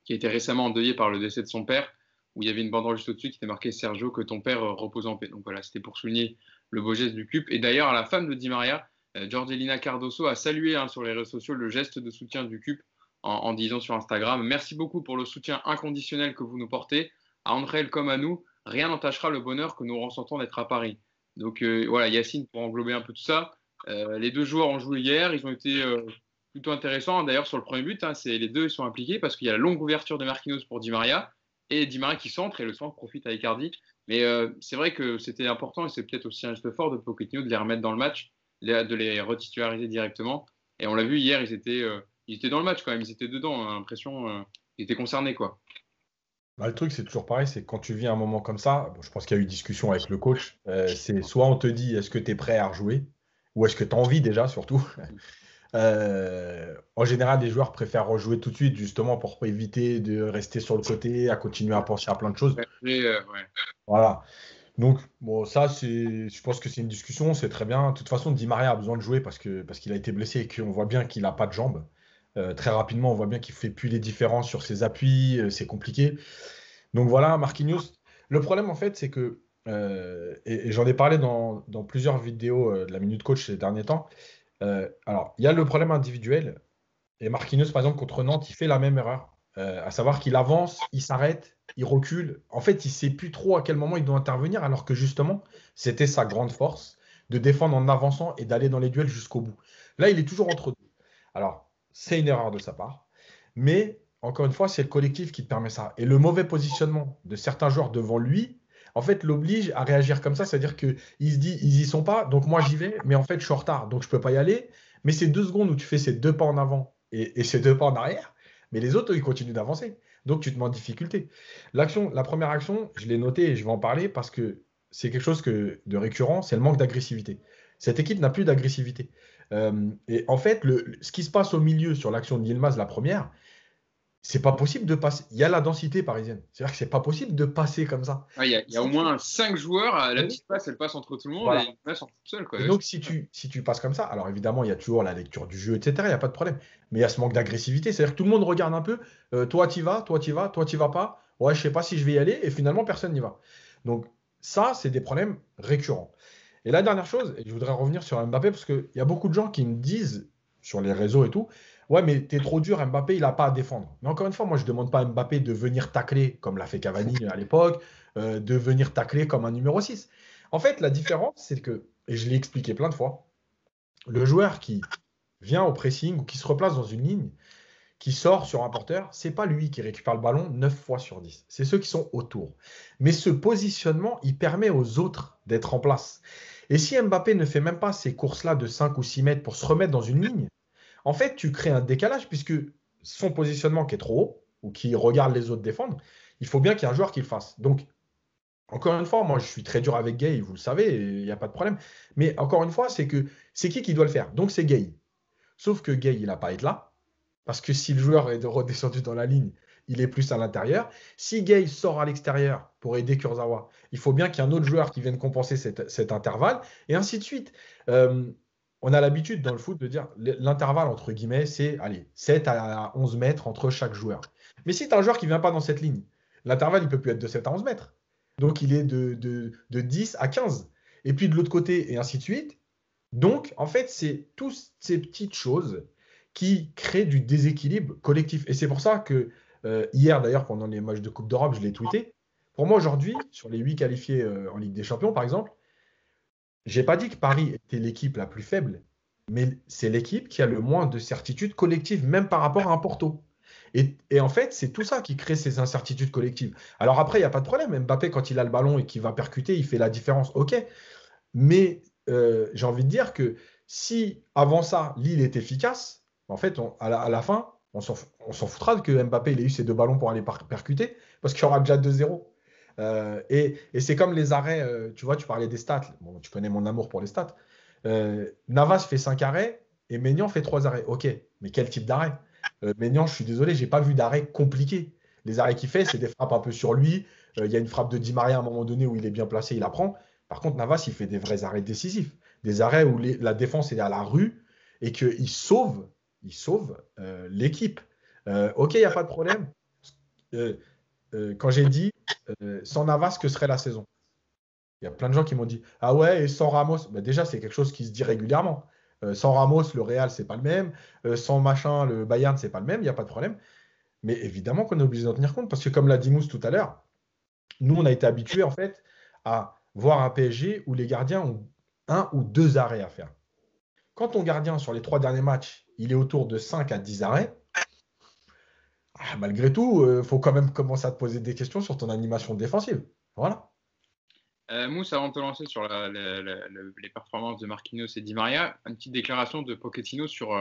qui a été récemment endeuillé par le décès de son père, où il y avait une banderole juste au-dessus qui était marquée « Sergio, que ton père repose en paix ». Donc voilà, c'était pour souligner le beau geste du club. Et d'ailleurs, la femme de Di Maria, Jorgelina Cardoso, a salué sur les réseaux sociaux le geste de soutien du CUP en disant sur Instagram « Merci beaucoup pour le soutien inconditionnel que vous nous portez. À Andrel comme à nous, rien n'entachera le bonheur que nous ressentons d'être à Paris. » Donc voilà, Yacine, pour englober un peu tout ça, les deux joueurs ont joué hier, ils ont été plutôt intéressants. D'ailleurs, sur le premier but, les deux ils sont impliqués parce qu'il y a la longue ouverture de Marquinhos pour Di Maria et Di Maria qui centre et le centre profite à Icardi. Mais c'est vrai que c'était important et c'est peut-être aussi un geste fort de Pochettino de les remettre dans le match, de les retitulariser directement. Et on l'a vu hier, ils étaient dans le match quand même, ils étaient dedans, on a l'impression qu'ils étaient concernés, quoi. Bah, le truc, c'est toujours pareil, c'est que quand tu vis un moment comme ça, je pense qu'il y a eu discussion avec le coach, c'est soit on te dit est-ce que tu es prêt à rejouer, ou est-ce que tu as envie déjà surtout. En général, les joueurs préfèrent rejouer tout de suite, justement, pour éviter de rester sur le côté, à continuer à penser à plein de choses. Ouais. Voilà. Donc, bon, ça, je pense que c'est une discussion, c'est très bien. De toute façon, Di Maria a besoin de jouer parce qu'il a été blessé et qu'on voit bien qu'il n'a pas de jambes. Très rapidement, on voit bien qu'il ne fait plus les différences sur ses appuis, c'est compliqué. Donc voilà, Marquinhos. Le problème, en fait, c'est que, et j'en ai parlé dans plusieurs vidéos de la Minute Coach ces derniers temps. Alors, il y a le problème individuel. Et Marquinhos, par exemple, contre Nantes, il fait la même erreur. À savoir qu'il avance, il s'arrête, il recule. En fait, il ne sait plus trop à quel moment il doit intervenir, alors que justement, c'était sa grande force de défendre en avançant et d'aller dans les duels jusqu'au bout. Là, il est toujours entre deux. Alors, c'est une erreur de sa part. Mais, encore une fois, c'est le collectif qui te permet ça. Et le mauvais positionnement de certains joueurs devant lui, en fait, l'oblige à réagir comme ça. C'est-à-dire qu'il se dit, ils y sont pas, donc moi j'y vais, mais en fait, je suis en retard, donc je peux pas y aller. Mais ces 2 secondes où tu fais ces 2 pas en avant et ces 2 pas en arrière, mais les autres, eux, ils continuent d'avancer. Donc, tu te mets en difficulté. La première action, je l'ai notée et je vais en parler parce que c'est quelque chose de récurrent, c'est le manque d'agressivité. Cette équipe n'a plus d'agressivité. Et en fait, ce qui se passe au milieu sur l'action de Yilmaz, la première, c'est pas possible de passer. Il y a la densité parisienne. C'est-à-dire que c'est pas possible de passer comme ça. Il y a au moins 5 joueurs. La Oui. petite passe, elle passe entre tout le monde Voilà. et il passe tout seul. Quoi. Et donc, si tu passes comme ça, alors évidemment, il y a toujours la lecture du jeu, etc. Il n'y a pas de problème. Mais il y a ce manque d'agressivité. C'est-à-dire que tout le monde regarde un peu. Toi, tu y vas, toi, tu y vas, toi, tu y vas pas. Ouais, je sais pas si je vais y aller. Et finalement, personne n'y va. Donc, ça, c'est des problèmes récurrents. Et la dernière chose, et je voudrais revenir sur Mbappé, parce qu'il y a beaucoup de gens qui me disent sur les réseaux et tout, ouais, mais t'es trop dur, Mbappé, il n'a pas à défendre. Mais encore une fois, moi, je ne demande pas à Mbappé de venir tacler comme l'a fait Cavani à l'époque, de venir tacler comme un numéro 6. En fait, la différence, c'est que, et je l'ai expliqué plein de fois, le joueur qui vient au pressing ou qui se replace dans une ligne, qui sort sur un porteur, c'est pas lui qui récupère le ballon 9 fois sur 10. C'est ceux qui sont autour. Mais ce positionnement, il permet aux autres d'être en place. Et si Mbappé ne fait même pas ces courses-là de 5 ou 6 mètres pour se remettre dans une ligne, en fait, tu crées un décalage puisque son positionnement qui est trop haut ou qui regarde les autres défendre, il faut bien qu'il y ait un joueur qui le fasse. Donc, encore une fois, moi, je suis très dur avec Gay, vous le savez, il n'y a pas de problème. Mais encore une fois, c'est qui doit le faire? Donc, c'est Gay. Sauf que Gay, il n'a pas à être là. Parce que si le joueur est redescendu dans la ligne, il est plus à l'intérieur. Si Gay sort à l'extérieur pour aider Kurzawa, il faut bien qu'il y ait un autre joueur qui vienne compenser cet intervalle, et ainsi de suite. On a l'habitude dans le foot de dire l'intervalle, entre guillemets, c'est 7 à 11 mètres entre chaque joueur. Mais si tu as un joueur qui ne vient pas dans cette ligne, l'intervalle, il ne peut plus être de 7 à 11 mètres. Donc, il est de 10 à 15. Et puis de l'autre côté, et ainsi de suite. Donc, en fait, c'est toutes ces petites choses qui créent du déséquilibre collectif. Et c'est pour ça que hier, d'ailleurs, pendant les matchs de Coupe d'Europe, je l'ai tweeté. Pour moi, aujourd'hui, sur les 8 qualifiés en Ligue des Champions, par exemple, j'ai pas dit que Paris était l'équipe la plus faible, mais c'est l'équipe qui a le moins de certitudes collectives, même par rapport à un Porto. Et en fait, c'est tout ça qui crée ces incertitudes collectives. Alors après, il n'y a pas de problème. Mbappé, quand il a le ballon et qu'il va percuter, il fait la différence. OK. Mais j'ai envie de dire que si avant ça, Lille est efficace, en fait, à la fin, on s'en foutra que Mbappé il ait eu ses 2 ballons pour aller percuter, parce qu'il y aura déjà 2-0. Et c'est comme les arrêts, tu vois, tu parlais des stats. Bon, tu connais mon amour pour les stats. Navas fait 5 arrêts et Maignan fait 3 arrêts. Ok, mais quel type d'arrêt? Maignan, je suis désolé, j'ai pas vu d'arrêt compliqué. Les arrêts qu'il fait, c'est des frappes un peu sur lui. Il y a une frappe de Di Maria à un moment donné où il est bien placé, il la prend. Par contre, Navas, il fait des vrais arrêts décisifs. Des arrêts où la défense est à la rue et qu'il sauve l'équipe. Ok, il n'y a pas de problème. Quand j'ai dit sans Navas, que serait la saison? Il y a plein de gens qui m'ont dit ah ouais, et sans Ramos, bah déjà, c'est quelque chose qui se dit régulièrement. Sans Ramos, le Real, c'est pas le même. Sans machin, le Bayern, c'est pas le même. Il n'y a pas de problème. Mais évidemment qu'on est obligé d'en tenir compte parce que, comme l'a dit Mousse tout à l'heure, nous, on a été habitués en fait à voir un PSG où les gardiens ont 1 ou 2 arrêts à faire. Quand ton gardien, sur les 3 derniers matchs, il est autour de 5 à 10 arrêts, malgré tout, il faut quand même commencer à te poser des questions sur ton animation défensive. Voilà. Mousse, avant de te lancer sur les performances de Marquinhos et Di Maria, une petite déclaration de Pochettino sur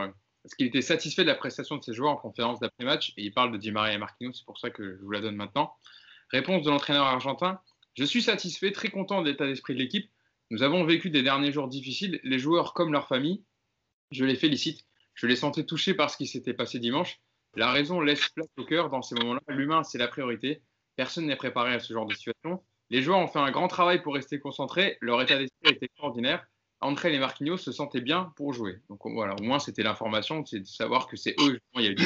est-ce qu'il était satisfait de la prestation de ses joueurs en conférence d'après-match, et il parle de Di Maria et Marquinhos, c'est pour ça que je vous la donne maintenant. Réponse de l'entraîneur argentin: je suis satisfait, très content de l'état d'esprit de l'équipe. Nous avons vécu des derniers jours difficiles, les joueurs comme leur famille, je les félicite. Je les sentais touchés par ce qui s'était passé dimanche. La raison laisse place au cœur dans ces moments-là. L'humain, c'est la priorité. Personne n'est préparé à ce genre de situation. Les joueurs ont fait un grand travail pour rester concentrés. Leur état d'esprit était extraordinaire. André et Marquinhos se sentaient bien pour jouer. Donc voilà, au moins c'était l'information, c'est de savoir que c'est eux. Il y a eu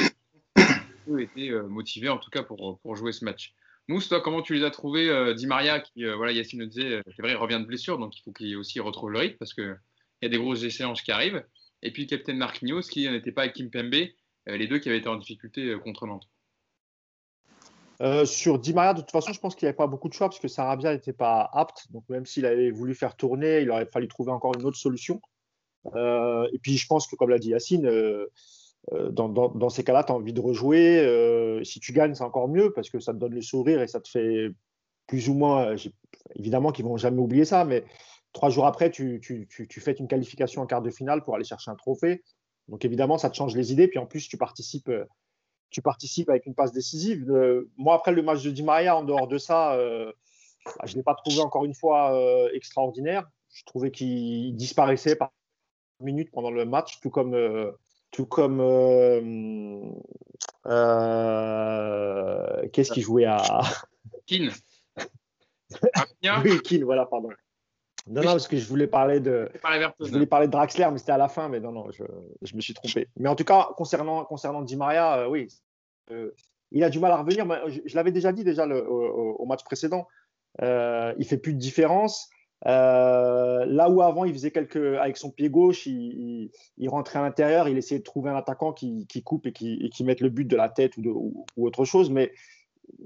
eux étaient motivés en tout cas pour jouer ce match. Mousse, toi, comment tu les as trouvés Di Maria, qui, voilà, Yacine le disait, c'est vrai, il revient de blessure, donc il faut qu'il aussi retrouve le rythme parce qu'il y a des grosses échéances qui arrivent. Et puis le capitaine Marquinhos, qui n'était pas avec Kimpembe, les deux qui avaient été en difficulté contre Nantes. Sur Di Maria, de toute façon, je pense qu'il n'y avait pas beaucoup de choix parce que Sarabia n'était pas apte. Donc, même s'il avait voulu faire tourner, il aurait fallu trouver encore une autre solution. Et puis, je pense que, comme l'a dit Yacine, dans ces cas-là, tu as envie de rejouer. Si tu gagnes, c'est encore mieux parce que ça te donne le sourire et ça te fait plus ou moins. Évidemment qu'ils ne vont jamais oublier ça, mais 3 jours après, tu fais une qualification en quart de finale pour aller chercher un trophée. Donc, évidemment, ça te change les idées. Puis, en plus, tu participes avec une passe décisive. Moi, après le match de Di Maria, en dehors de ça, je ne l'ai pas trouvé encore une fois extraordinaire. Je trouvais qu'il disparaissait par minute pendant le match, tout comme qu'est-ce qu'il jouait à Keane. Oui, Keane, voilà, pardon. Non, parce que je voulais parler de Draxler, mais c'était à la fin, mais non, je me suis trompé. Mais en tout cas, concernant Di Maria, oui, il a du mal à revenir. Je l'avais déjà dit au match précédent. Il fait plus de différence. Là où avant, il faisait avec son pied gauche, il rentrait à l'intérieur, il essayait de trouver un attaquant qui coupe et qui mette le but de la tête ou autre chose. Mais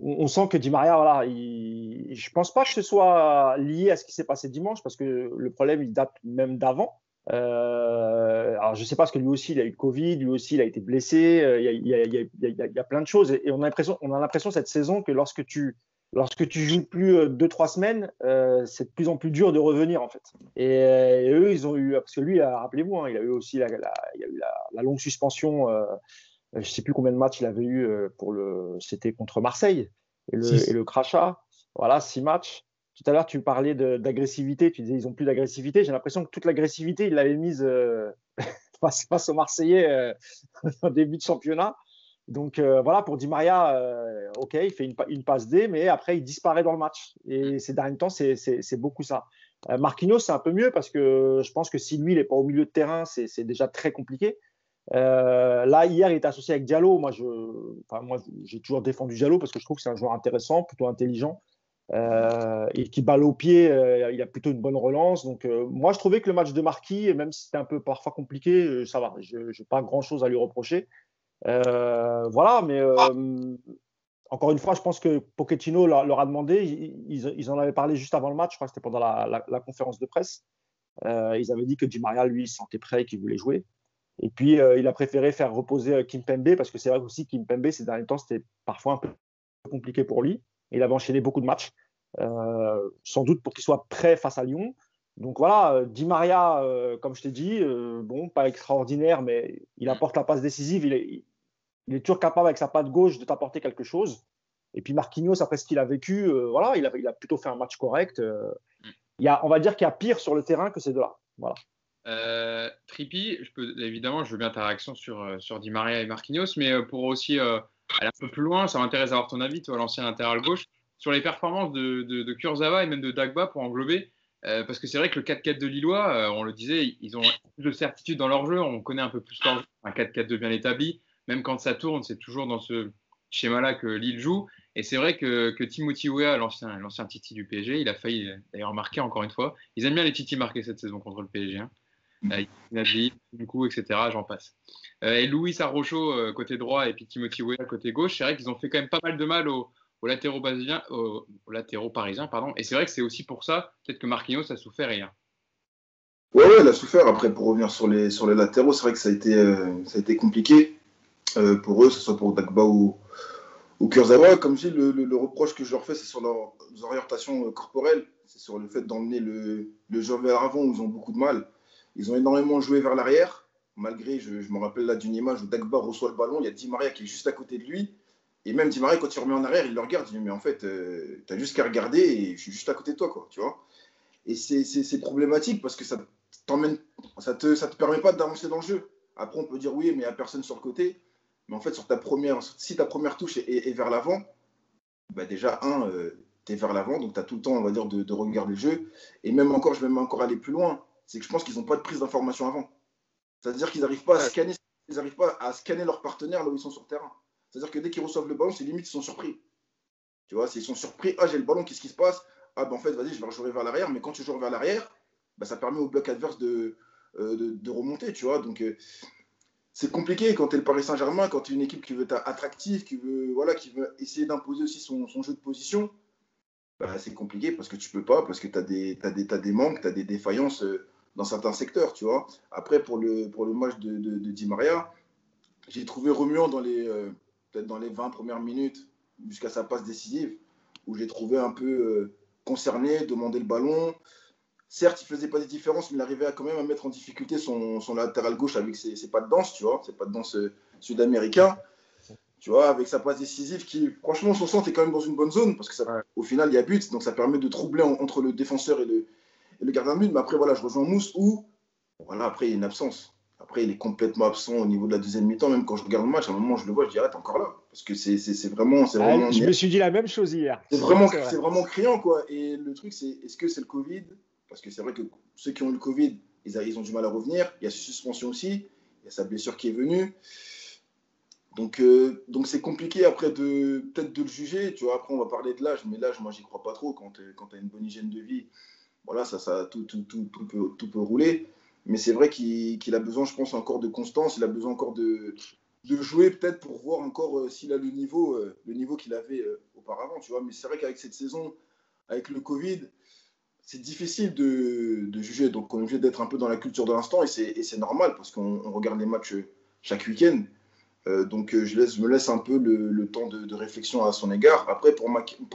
on sent que Di Maria, voilà, je ne pense pas que ce soit lié à ce qui s'est passé dimanche, parce que le problème, il date même d'avant. Alors, je ne sais pas, parce que lui aussi, il a eu le Covid, lui aussi, il a été blessé. Il y a plein de choses. Et on a l'impression cette saison que lorsque tu joues plus 2-3 semaines, c'est de plus en plus dur de revenir, en fait. Et eux, ils ont eu, parce que lui, rappelez-vous, hein, il a eu aussi la longue suspension. Je ne sais plus combien de matchs il avait eu c'était contre Marseille et le crachat. Voilà, 6 matchs. Tout à l'heure, tu parlais d'agressivité. Tu disais ils n'ont plus d'agressivité. J'ai l'impression que toute l'agressivité, il l'avait mise face aux Marseillais au début de championnat. Donc voilà, pour Di Maria, ok, il fait une passe D, mais après, il disparaît dans le match. Et ces derniers temps, c'est beaucoup ça. Marquinhos, c'est un peu mieux parce que je pense que si lui, il n'est pas au milieu de terrain, c'est déjà très compliqué. Là, hier, il était associé avec Diallo. Moi, j'ai toujours défendu Diallo parce que je trouve que c'est un joueur intéressant, plutôt intelligent, et qui balle au pied. Il a plutôt une bonne relance. Donc, moi, je trouvais que le match de Marquis, même si c'était un peu parfois compliqué, ça va. Je n'ai pas grand-chose à lui reprocher. Voilà, mais encore une fois, je pense que Pochettino leur a demandé. Ils en avaient parlé juste avant le match. Je crois que c'était pendant la conférence de presse. Ils avaient dit que Di Maria, lui, se sentait prêt et qu'il voulait jouer. Et puis, il a préféré faire reposer Kimpembe parce que c'est vrai aussi que Kimpembe, ces derniers temps, c'était parfois un peu compliqué pour lui. Il avait enchaîné beaucoup de matchs, sans doute pour qu'il soit prêt face à Lyon. Donc voilà, Di Maria, comme je t'ai dit, bon, pas extraordinaire, mais il apporte la passe décisive. Il est toujours capable, avec sa patte gauche, de t'apporter quelque chose. Et puis Marquinhos, après ce qu'il a vécu, voilà, il a plutôt fait un match correct. On va dire qu'il y a pire sur le terrain que ces deux-là. Voilà. Trippi, évidemment, je veux bien ta réaction sur Di Maria et Marquinhos, mais pour aussi aller un peu plus loin, ça m'intéresse d'avoir ton avis, toi, l'ancien latéral gauche, sur les performances de Kurzawa et même de Dagba pour englober, parce que c'est vrai que le 4-4 de Lillois, on le disait, ils ont plus de certitude dans leur jeu, on connaît un peu plus leur jeu, un 4-4-2 bien établi, même quand ça tourne, c'est toujours dans ce schéma-là que Lille joue. Et c'est vrai que Timothy Weah, l'ancien Titi du PSG, il a failli d'ailleurs marquer encore une fois. Ils aiment bien les Titi marquer cette saison contre le PSG. Hein. Nadji, du coup, etc. J'en passe. Et Luis Arrocho côté droit et puis Timothy Weah côté gauche. C'est vrai qu'ils ont fait quand même pas mal de mal aux latéraux parisiens. Pardon. Et c'est vrai que c'est aussi pour ça, peut-être que Marquinhos a souffert hier. Ouais, il a souffert. Après, pour revenir sur les latéraux, c'est vrai que ça a été compliqué pour eux, que ce soit pour Dagba ou Kurzawa. Comme je dis, le reproche que je leur fais, c'est sur leurs orientations corporelles. C'est sur le fait d'emmener le jeu vers l'avant où ils ont beaucoup de mal. Ils ont énormément joué vers l'arrière, malgré, je me rappelle là d'une image où Dagba reçoit le ballon, il y a Di Maria qui est juste à côté de lui, et même Di Maria, quand il remet en arrière, il le regarde, il dit, mais en fait, t'as juste qu'à regarder, et je suis juste à côté de toi, quoi, tu vois. Et c'est problématique, parce que ça te permet pas d'avancer dans le jeu. Après, on peut dire oui, mais il n'y a personne sur le côté. Mais en fait, si ta première touche est vers l'avant, bah déjà, tu es vers l'avant, donc tu as tout le temps, on va dire, de regarder le jeu. Et même encore, je vais même encore aller plus loin, c'est que je pense qu'ils n'ont pas de prise d'information avant. C'est-à-dire qu'ils n'arrivent pas à scanner leurs partenaires là où ils sont sur le terrain. C'est-à-dire que dès qu'ils reçoivent le ballon, c'est limite, ils sont surpris. Tu vois, ils sont surpris, j'ai le ballon, qu'est-ce qui se passe? Ah, ben en fait, vas-y, je vais jouer vers l'arrière, mais quand tu joues vers l'arrière, bah, ça permet au bloc adverse de remonter, tu vois. Donc, c'est compliqué quand tu es le Paris Saint-Germain, quand tu es une équipe qui veut être attractive, qui veut essayer d'imposer aussi son jeu de position. Bah, c'est compliqué parce que tu peux pas, parce que tu as des manques, tu as des défaillances dans certains secteurs, tu vois. Après, pour le match de Di Maria, j'ai trouvé remuant peut-être dans les 20 premières minutes jusqu'à sa passe décisive, où j'ai trouvé un peu concerné, demander le ballon. Certes, il faisait pas des différences, mais il arrivait quand même à mettre en difficulté son latéral gauche avec ses pas de danse, tu vois, ses pas de danse sud-américain, tu vois, avec sa passe décisive qui, franchement, son centre est quand même dans une bonne zone, parce que au final, il y a but, donc ça permet de troubler entre le défenseur et le gardien de but. Mais après, voilà, je rejoins Mousse où, voilà, après, il y a une absence. Après, il est complètement absent au niveau de la deuxième mi-temps. Même quand je regarde le match, à un moment, je le vois, je dis, ah, t'es encore là. Parce que c'est vraiment. Je me suis dit la même chose hier. C'est vraiment criant, quoi. Et le truc, c'est est-ce que c'est le Covid? Parce que c'est vrai que ceux qui ont eu le Covid, ils ont du mal à revenir. Il y a sa suspension aussi. Il y a sa blessure qui est venue. Donc c'est compliqué après peut-être de le juger. Tu vois, après, on va parler de l'âge. Mais l'âge, moi, j'y crois pas trop. Quand tu as une bonne hygiène de vie, voilà, tout peut rouler. Mais c'est vrai qu'il a besoin, je pense, encore de constance. Il a besoin encore de jouer peut-être pour voir encore s'il a le niveau qu'il avait auparavant. Tu vois. Mais c'est vrai qu'avec cette saison, avec le Covid, c'est difficile de juger. Donc on est obligé d'être un peu dans la culture de l'instant. Et c'est normal parce qu'on regarde les matchs chaque week-end. Donc je me laisse un peu le temps de réflexion à son égard. Après, pour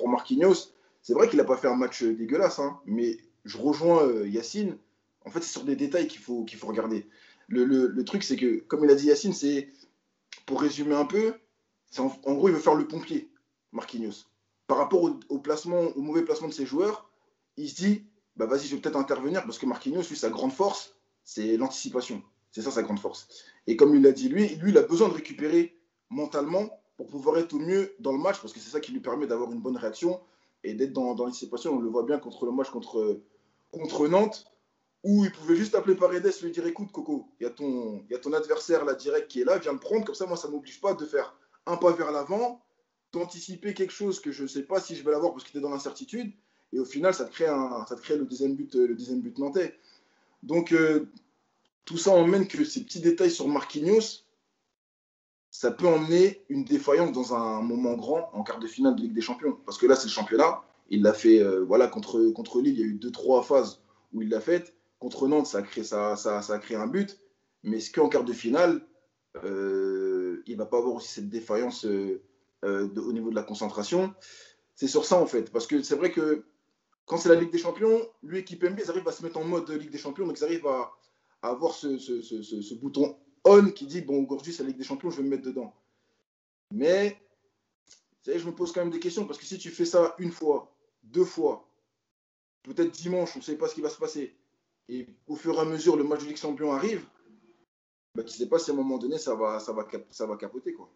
Marquinhos, c'est vrai qu'il n'a pas fait un match dégueulasse, hein, mais je rejoins Yacine. En fait, c'est sur des détails qu'il faut regarder. Le truc, c'est que, comme il a dit Yacine, c'est, pour résumer un peu, en gros, il veut faire le pompier, Marquinhos. Par rapport au mauvais placement de ses joueurs, il se dit, bah vas-y, je vais peut-être intervenir, parce que Marquinhos, lui, sa grande force, c'est l'anticipation. C'est ça sa grande force. Et comme il l'a dit, lui, il a besoin de récupérer mentalement pour pouvoir être au mieux dans le match, parce que c'est ça qui lui permet d'avoir une bonne réaction et d'être dans l'anticipation. On le voit bien contre le match contre Nantes, où il pouvait juste appeler Paredes, lui dire, écoute Coco, il y a ton adversaire là direct qui est là, viens le prendre, comme ça moi ça ne m'oblige pas de faire un pas vers l'avant, d'anticiper quelque chose que je ne sais pas si je vais l'avoir parce qu'il était dans l'incertitude, et au final ça te crée le deuxième but nantais. Donc tout ça emmène que ces petits détails sur Marquinhos, ça peut emmener une défaillance dans un moment grand en quart de finale de Ligue des Champions. Parce que là, c'est le championnat. Il l'a fait contre Lille, il y a eu 2-3 phases où il l'a fait. Contre Nantes, ça a créé un but. Mais est-ce qu'en quart de finale, il ne va pas avoir aussi cette défaillance au niveau de la concentration? C'est sur ça, en fait. Parce que c'est vrai que quand c'est la Ligue des Champions, lui et Kimpembe, ils arrivent à se mettre en mode Ligue des Champions. Donc, ils arrivent à avoir ce bouton on qui dit bon, aujourd'hui c'est la Ligue des Champions, je vais me mettre dedans. Mais vous savez, je me pose quand même des questions parce que si tu fais ça une fois, 2 fois, peut-être dimanche, on ne sait pas ce qui va se passer, et au fur et à mesure le match de Ligue des Champions arrive, bah, tu ne sais pas si à un moment donné ça va capoter, quoi.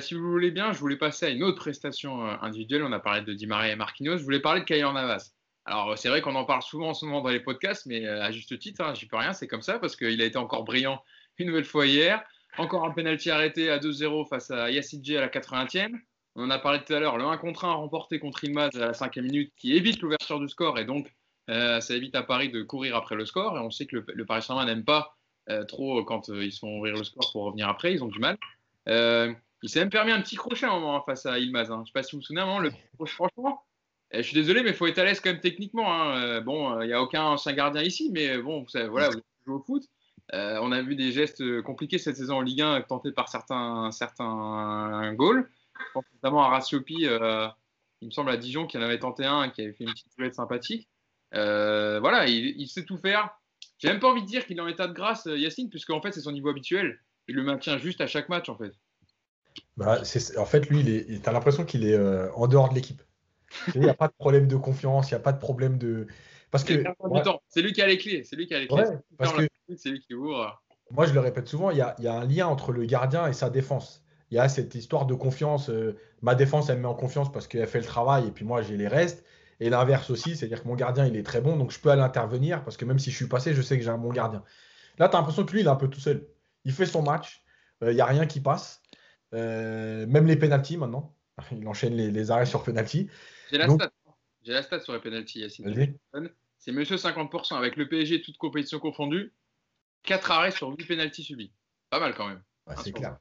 Si vous voulez bien, je voulais passer à une autre prestation individuelle. On a parlé de Di Maria et Marquinhos. Je voulais parler de Keylor Navas. Alors, c'est vrai qu'on en parle souvent en ce moment dans les podcasts, mais à juste titre, hein, j'y peux rien, c'est comme ça, parce qu'il a été encore brillant une nouvelle fois hier. Encore un penalty arrêté à 2-0 face à Yacine à la 80e. On en a parlé tout à l'heure, le 1 contre 1 remporté contre Ilmaz à la 5e minute, qui évite l'ouverture du score, et donc ça évite à Paris de courir après le score. Et on sait que le Paris Saint-Germain n'aime pas trop quand ils se font ouvrir le score pour revenir après, ils ont du mal. Il s'est même permis un petit crochet à un moment face à Ilmaz. Hein. Je ne sais pas si vous vous souvenez, à un moment, le crochet, franchement. Je suis désolé, mais il faut être à l'aise quand même techniquement. Hein. Bon, il n'y a aucun ancien gardien ici, mais bon, vous jouez au foot. On a vu des gestes compliqués cette saison en Ligue 1 tentés par certains goals. Je pense notamment à Ratiopi, il me semble à Dijon, qui en avait tenté un, qui avait fait une petite boulette sympathique. Voilà, il sait tout faire. J'ai même pas envie de dire qu'il est en état de grâce, Yacine, puisque en fait, c'est son niveau habituel. Il le maintient juste à chaque match, en fait. Bah, en fait, lui, tu as l'impression qu'il est en dehors de l'équipe. Il n'y a pas de problème de confiance, il n'y a pas de problème de. Parce que. C'est lui qui a les clés. C'est lui qui a les clés. Ouais, parce que c'est lui qui ouvre. moi, je le répète souvent, il y a un lien entre le gardien et sa défense. Il y a cette histoire de confiance. Ma défense, elle me met en confiance parce qu'elle fait le travail et puis moi, j'ai les restes. Et l'inverse aussi, c'est-à-dire que mon gardien, il est très bon, donc je peux aller intervenir parce que même si je suis passé, je sais que j'ai un bon gardien. Là, tu as l'impression que lui, il est un peu tout seul. Il fait son match, il n'y a rien qui passe. Même les pénaltys maintenant. Il enchaîne les arrêts sur pénalty. J'ai la Donc, stat. J'ai la stat sur les pénaltys, Yacine. vas-y. C'est monsieur 50%. Avec le PSG, toute compétition confondue, 4 arrêts sur 8 pénaltys subis. Pas mal quand même. Ouais, Un c'est sur clair.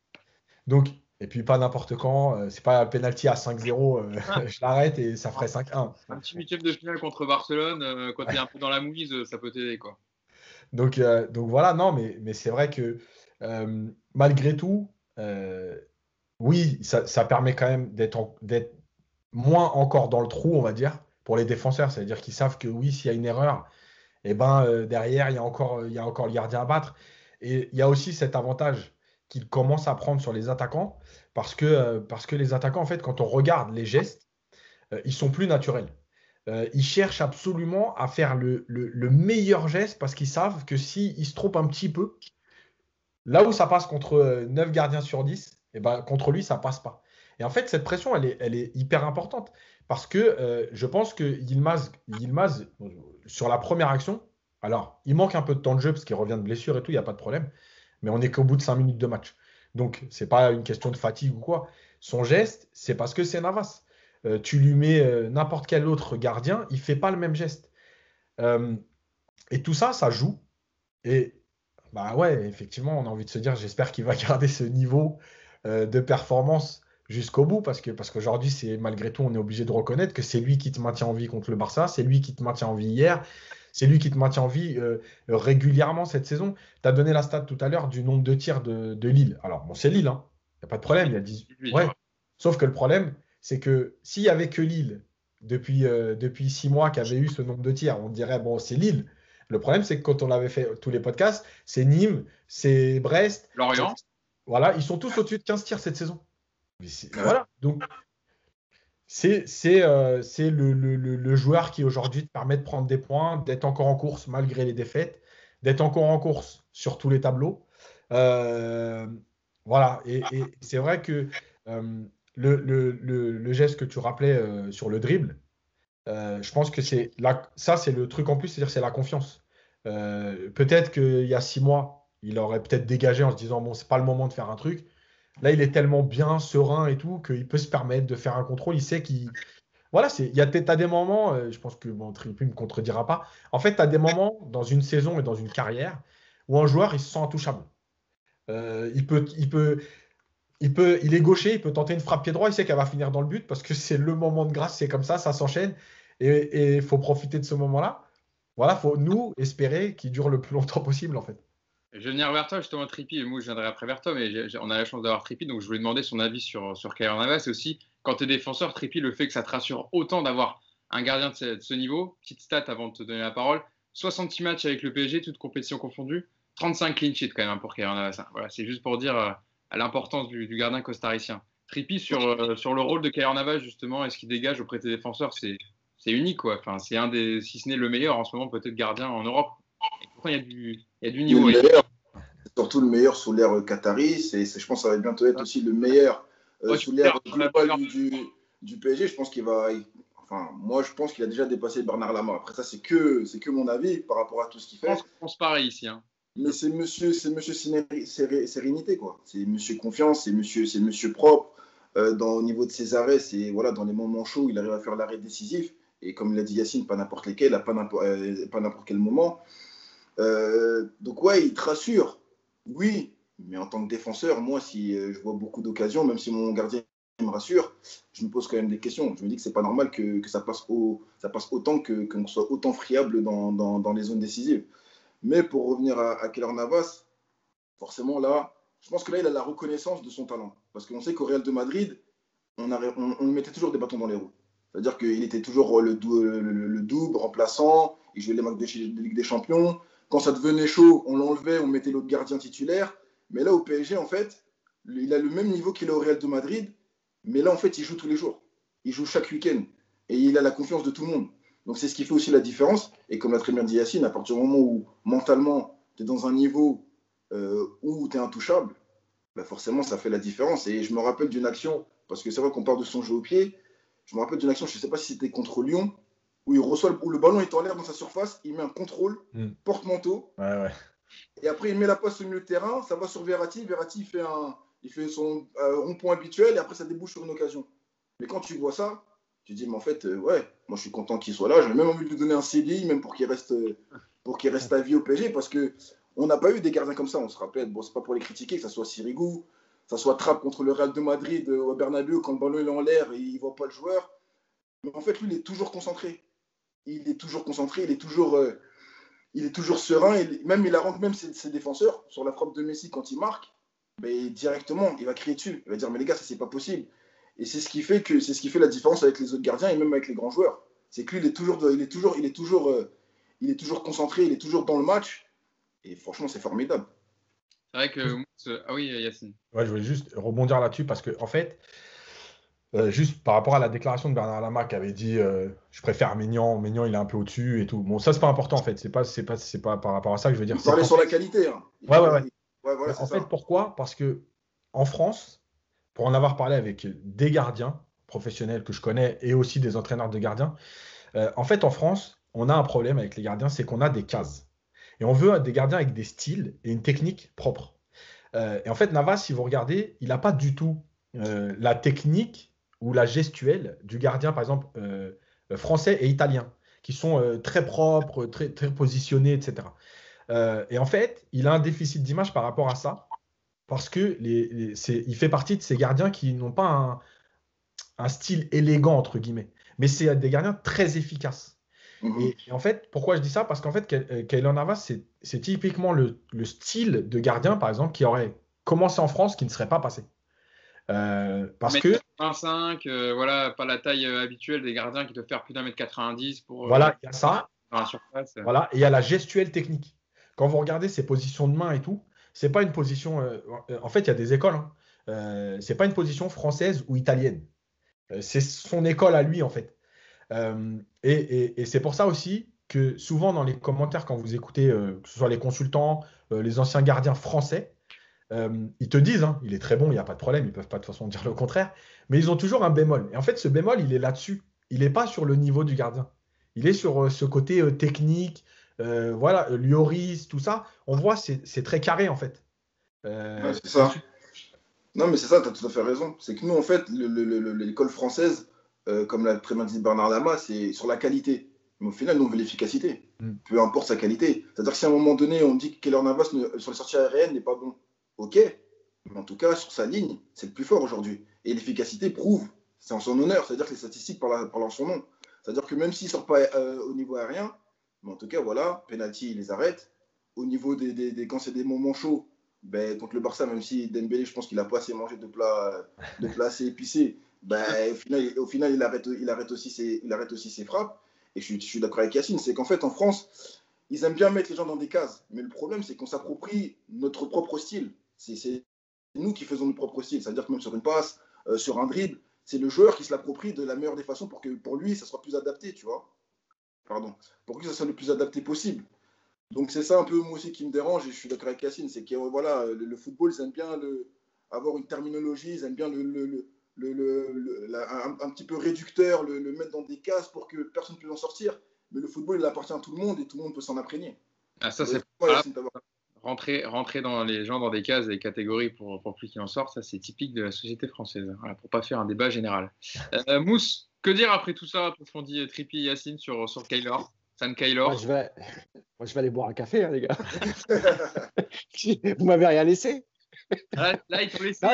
Donc, et puis pas n'importe quand. C'est pas un penalty à 5-0, je l'arrête et ça ferait 5-1. un petit huitième de finale contre Barcelone, quand tu es un peu dans la mouise, ça peut t'aider, quoi. Donc voilà, non, mais c'est vrai que malgré tout, oui, ça permet quand même d'être moins encore dans le trou, on va dire, pour les défenseurs. C'est-à-dire qu'ils savent que oui, s'il y a une erreur, et ben, derrière, il y a encore le gardien à battre. Et il y a aussi cet avantage qu'il commence à prendre sur les attaquants, parce que les attaquants, en fait, quand on regarde les gestes, ils sont plus naturels. Ils cherchent absolument à faire le meilleur geste parce qu'ils savent que s'ils se trompent un petit peu, là où ça passe contre 9 gardiens sur 10, et ben, contre lui, ça passe pas. Et en fait, cette pression, elle est hyper importante parce que je pense que Yilmaz, sur la première action, alors, il manque un peu de temps de jeu parce qu'il revient de blessure et tout, il n'y a pas de problème, mais on n'est qu'au bout de 5 minutes de match. Donc, ce n'est pas une question de fatigue ou quoi. Son geste, c'est parce que c'est Navas. Tu lui mets n'importe quel autre gardien, il ne fait pas le même geste. Euh, et tout ça, ça joue. Et bah ouais, effectivement, on a envie de se dire, j'espère qu'il va garder ce niveau de performance jusqu'au bout, parce qu'aujourd'hui, c'est malgré tout, on est obligé de reconnaître que c'est lui qui te maintient en vie contre le Barça, c'est lui qui te maintient en vie hier, c'est lui qui te maintient en vie régulièrement cette saison. Tu as donné la stat tout à l'heure du nombre de tirs de Lille. Alors, bon, c'est Lille, hein. Il n'y a pas de problème, il y a 10. 18, Ouais. ouais. Sauf que le problème, c'est que s'il n'y avait que Lille depuis 6 mois qui avait eu ce nombre de tirs, on dirait, bon, c'est Lille. Le problème, c'est que quand on avait fait tous les podcasts, c'est Nîmes, c'est Brest. Lorient. Voilà, ils sont tous au-dessus de 15 tirs cette saison. Voilà, donc c'est le joueur qui aujourd'hui te permet de prendre des points, d'être encore en course malgré les défaites, d'être encore en course sur tous les tableaux. Euh, voilà, et c'est vrai que le geste que tu rappelais sur le dribble, je pense que ça, c'est le truc en plus, c'est-à-dire c'est la confiance. Peut-être qu'il y a 6 mois, il aurait peut-être dégagé en se disant, bon, c'est pas le moment de faire un truc. Là, il est tellement bien, serein et tout, qu'il peut se permettre de faire un contrôle. Il sait qu'il. Voilà, t'as des moments, je pense que bon, Tripu ne me contredira pas. En fait, tu as des moments dans une saison et dans une carrière où un joueur, il se sent intouchable. Il est gaucher, il peut tenter une frappe pied droit, il sait qu'elle va finir dans le but parce que c'est le moment de grâce, c'est comme ça s'enchaîne. Et il faut profiter de ce moment-là. Voilà, faut nous espérer qu'il dure le plus longtemps possible, en fait. Je vais venir vers toi, justement, Trippi. Moi, je viendrai après vers toi, mais on a la chance d'avoir Trippi, donc je voulais demander son avis sur Keylor Navas. Et aussi, quand tu es défenseur, Trippi, le fait que ça te rassure autant d'avoir un gardien de ce niveau. Petite stat avant de te donner la parole, 66 matchs avec le PSG, toutes compétitions confondues, 35 clean sheets quand même pour Keylor Navas. Voilà, c'est juste pour dire à l'importance du gardien costaricien. Trippi, sur le rôle de Keylor Navas, justement, et ce qu'il dégage auprès des défenseurs, c'est unique, quoi. Enfin, c'est un des, si ce n'est le meilleur en ce moment, peut-être gardien en Europe. Et pourtant, il y a du niveau. Le meilleur, surtout le meilleur sous l'ère Qatari. Je pense que ça va bientôt être aussi le meilleur sous l'ère globale du PSG. Je pense qu'il va. Enfin, moi, je pense qu'il a déjà dépassé Bernard Lama. Après ça, c'est que mon avis par rapport à tout ce qu'il fait. Je pense pareil ici. Hein. Mais c'est monsieur sérénité, quoi. C'est monsieur confiance, c'est monsieur propre. Au niveau de ses arrêts, c'est voilà, dans les moments chauds, il arrive à faire l'arrêt décisif. Et comme l'a dit Yacine, pas n'importe lesquels, pas n'importe quel moment. Donc ouais, il te rassure. Oui, mais en tant que défenseur, moi, si je vois beaucoup d'occasions, même si mon gardien me rassure, je me pose quand même des questions. Je me dis que c'est pas normal que ça passe autant, qu'on soit autant friable dans les zones décisives. Mais pour revenir à Keylor Navas, forcément là, je pense que là, il a la reconnaissance de son talent. Parce qu'on sait qu'au Real de Madrid, on lui mettait toujours des bâtons dans les roues. C'est-à-dire qu'il était toujours le double remplaçant, il jouait les matchs de Ligue des Champions. Quand ça devenait chaud, on l'enlevait, on mettait l'autre gardien titulaire. Mais là, au PSG, en fait, il a le même niveau qu'il est au Real de Madrid. Mais là, en fait, il joue tous les jours. Il joue chaque week-end. Et il a la confiance de tout le monde. Donc, c'est ce qui fait aussi la différence. Et comme l'a très bien dit Yacine, à partir du moment où, mentalement, tu es dans un niveau où tu es intouchable, bah forcément, ça fait la différence. Et je me rappelle d'une action, parce que c'est vrai qu'on parle de son jeu au pied, je me rappelle d'une action, je ne sais pas si c'était contre Lyon, où où le ballon est en l'air dans sa surface, il met un contrôle, porte-manteau, Ouais. et après il met la passe au milieu de terrain, ça va sur Verratti, Verratti il fait son rond-point habituel, et après ça débouche sur une occasion. Mais quand tu vois ça, tu te dis, mais en fait, ouais, moi je suis content qu'il soit là, j'ai même envie de lui donner un CDI, même pour qu'il reste à vie au PSG, parce qu'on n'a pas eu des gardiens comme ça, on se rappelle, bon, c'est pas pour les critiquer, que ce soit Sirigu, que ce soit Trapp contre le Real de Madrid au Bernabéu, quand le ballon est en l'air et il ne voit pas le joueur. Mais en fait, lui, il est toujours concentré. Il est toujours serein. Même il arrange même ses défenseurs sur la frappe de Messi quand il marque. Mais directement, il va crier dessus. Il va dire, mais les gars, ça, c'est pas possible. Et c'est ce qui fait la différence avec les autres gardiens et même avec les grands joueurs. C'est que lui, il est toujours concentré, il est toujours dans le match. Et franchement, c'est formidable. C'est vrai que. Ah oui, Yacine. Ouais, je voulais juste rebondir là-dessus parce que, en fait, juste par rapport à la déclaration de Bernard Lama qui avait dit je préfère Maignan, il est un peu au-dessus et tout. Bon, ça, c'est pas important en fait. C'est pas par rapport à ça que je veux dire. Il parlait sur la qualité. Hein. Ouais. Voilà, en fait, pourquoi? Parce que en France, pour en avoir parlé avec des gardiens professionnels que je connais et aussi des entraîneurs de gardiens, en fait, en France, on a un problème avec les gardiens, c'est qu'on a des cases. Et on veut des gardiens avec des styles et une technique propre. Et en fait, Navas, si vous regardez, il n'a pas du tout la technique ou la gestuelle du gardien, par exemple, français et italien, qui sont très propres, très, très positionnés, etc. Et en fait, il a un déficit d'image par rapport à ça, parce que il fait partie de ces gardiens qui n'ont pas un style élégant, entre guillemets. Mais c'est des gardiens très efficaces. Et en fait, pourquoi je dis ça? Parce qu'en fait, Keylor Navas, c'est typiquement le style de gardien, par exemple, qui aurait commencé en France, qui ne serait pas passé. Parce que 25, voilà, pas la taille habituelle des gardiens qui doivent faire plus d'1m90 pour voilà, il y a ça. dans la surface. Voilà, et il y a la gestuelle technique. Quand vous regardez ses positions de main et tout, c'est pas une position. En fait, il y a des écoles. C'est pas une position française ou italienne. C'est son école à lui, en fait. Et c'est pour ça aussi que souvent dans les commentaires, quand vous écoutez, que ce soit les consultants, les anciens gardiens français, ils te disent, hein, il est très bon, il n'y a pas de problème, ils ne peuvent pas de toute façon dire le contraire, mais ils ont toujours un bémol. Et en fait, ce bémol, il est là-dessus. Il n'est pas sur le niveau du gardien. Il est sur ce côté technique, voilà, Lloris, tout ça. On voit, c'est très carré, en fait. C'est ça. Non, mais c'est ça, tu as tout à fait raison. C'est que nous, en fait, l'école française, comme l'a très bien dit Bernard Lama, c'est sur la qualité. Mais au final, nous, on veut l'efficacité. Peu importe sa qualité. C'est-à-dire que si à un moment donné, on dit que Keylor Navas, sur les sorties aériennes, n'est pas bon, ok. Mais en tout cas, sur sa ligne, c'est le plus fort aujourd'hui. Et l'efficacité prouve, c'est en son honneur. C'est-à-dire que les statistiques parlent en son nom. C'est-à-dire que même s'il ne sort pas au niveau aérien, mais en tout cas, voilà, penalty, il les arrête. Au niveau quand c'est des moments chauds, ben, contre le Barça, même si Dembélé, je pense qu'il n'a pas assez mangé de plats assez épicés, ben, au final il arrête aussi ses frappes. Et je suis d'accord avec Yacine, c'est qu'en fait, en France, ils aiment bien mettre les gens dans des cases. Mais le problème, c'est qu'on s'approprie notre propre style. C'est nous qui faisons notre propre style. C'est-à-dire que même sur une passe, sur un dribble, c'est le joueur qui se l'approprie de la meilleure des façons pour que pour lui, ça soit plus adapté, tu vois. Pardon. Pour que ça soit le plus adapté possible. Donc c'est ça un peu moi aussi qui me dérange et je suis d'accord avec Yacine, c'est que voilà, le football, ils aiment bien avoir une terminologie, ils aiment bien un petit peu réducteur, le mettre dans des cases pour que personne ne puisse en sortir. Mais le football, il appartient à tout le monde et tout le monde peut s'en imprégner. Ah, ça, c'est pas rentrer dans les gens dans des cases, des catégories pour plus qu'ils en sortent, ça c'est typique de la société française. Voilà, pour pas faire un débat général. Mousse, que dire après tout ça, après ce qu'on dit Trippi et Yacine sur Keylor? Keylor. Moi, je vais aller boire un café, hein, les gars. Vous m'avez rien laissé. Là, il faut laisser.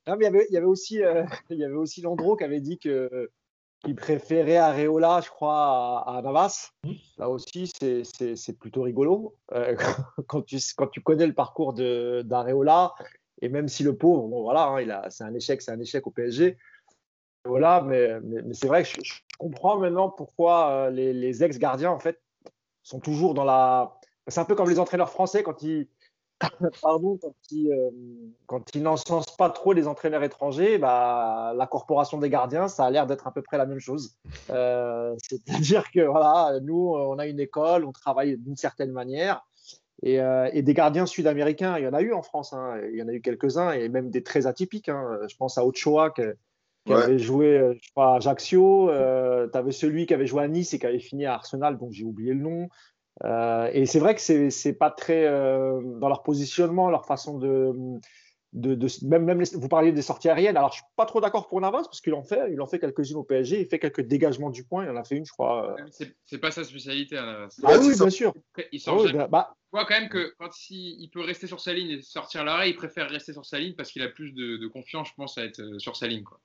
Non, mais il y avait aussi Landreau qui avait dit qu'il préférait Areola, je crois, à Navas. Là aussi, c'est plutôt rigolo. Quand tu connais le parcours d'Areola, et même si le pauvre, bon, voilà, hein, c'est un échec au PSG. Voilà, mais c'est vrai que je comprends maintenant pourquoi les ex-gardiens, en fait, sont toujours dans la. C'est un peu comme les entraîneurs français quand ils n'encensent pas trop les entraîneurs étrangers, bah, la corporation des gardiens, ça a l'air d'être à peu près la même chose. C'est-à-dire que voilà, nous, on a une école, on travaille d'une certaine manière. Et des gardiens sud-américains, il y en a eu en France, hein. Il y en a eu quelques-uns, et même des très atypiques, hein. Je pense à Ochoa qui Ouais. avait joué, je crois, à Ajaccio. Tu avais celui qui avait joué à Nice et qui avait fini à Arsenal, donc j'ai oublié le nom. Et c'est vrai que c'est pas très dans leur positionnement, leur façon vous parliez des sorties aériennes. Alors je suis pas trop d'accord pour Navas parce il en fait quelques-unes au PSG, il fait quelques dégagements du point, il en a fait une, je crois. C'est pas sa spécialité, hein, Ah Ouais, c'est oui, ça. bien sûr. Il Ah sort oui, jamais. bah, Je vois quand même que quand il peut rester sur sa ligne et sortir l'arrêt, il préfère rester sur sa ligne parce qu'il a plus de confiance, je pense, à être sur sa ligne, quoi.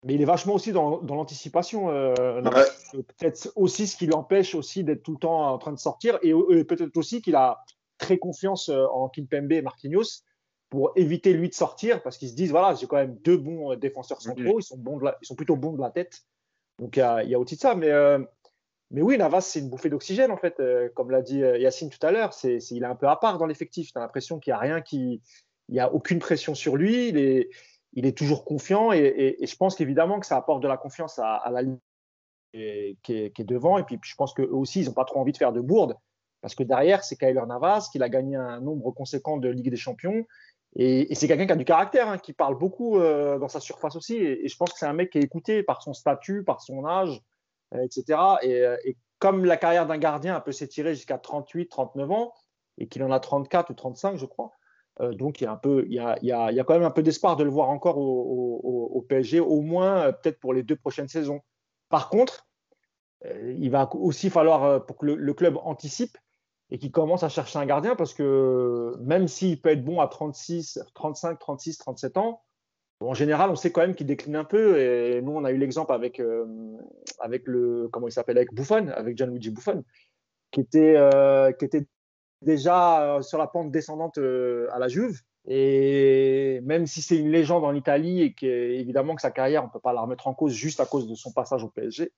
mais il est vachement aussi dans l'anticipation, Ouais. Navas. Peut-être aussi ce qui l'empêche aussi d'être tout le temps en train de sortir, et peut-être aussi qu'il a très confiance en Kimpembe et Marquinhos pour éviter lui de sortir, parce qu'ils se disent, voilà, j'ai quand même deux bons défenseurs centraux, ils sont plutôt bons de la tête. Donc il y a aussi de ça. Mais oui, Navas, c'est une bouffée d'oxygène, en fait. Comme l'a dit Yacine tout à l'heure, il est un peu à part dans l'effectif. Tu as l'impression qu'il n'y a rien il n'y a aucune pression sur lui. Il est toujours confiant. Et je pense qu'évidemment que ça apporte de la confiance à la ligne qui est devant. Et puis, je pense qu'eux aussi, ils n'ont pas trop envie de faire de bourde. Parce que derrière, c'est Kyler Navas qui a gagné un nombre conséquent de Ligue des Champions. Et c'est quelqu'un qui a du caractère, hein, qui parle beaucoup dans sa surface aussi. Et je pense que c'est un mec qui est écouté par son statut, par son âge, etc. Et comme la carrière d'un gardien peut s'étirer jusqu'à 38, 39 ans, et qu'il en a 34 ou 35, je crois, donc il y a quand même un peu d'espoir de le voir encore au PSG, au moins peut-être pour les 2 prochaines saisons. Par contre, il va aussi falloir pour que le club anticipe et qu'il commence à chercher un gardien, parce que même s'il peut être bon à 36, 35, 36, 37 ans, en général, on sait quand même qu'il décline un peu. Et nous, on a eu l'exemple avec comment il s'appelle, avec Buffon, avec Gianluigi Buffon, qui était déjà sur la pente descendante à la Juve. Et même si c'est une légende en Italie et qu'évidemment que sa carrière, on ne peut pas la remettre en cause juste à cause de son passage au PSG,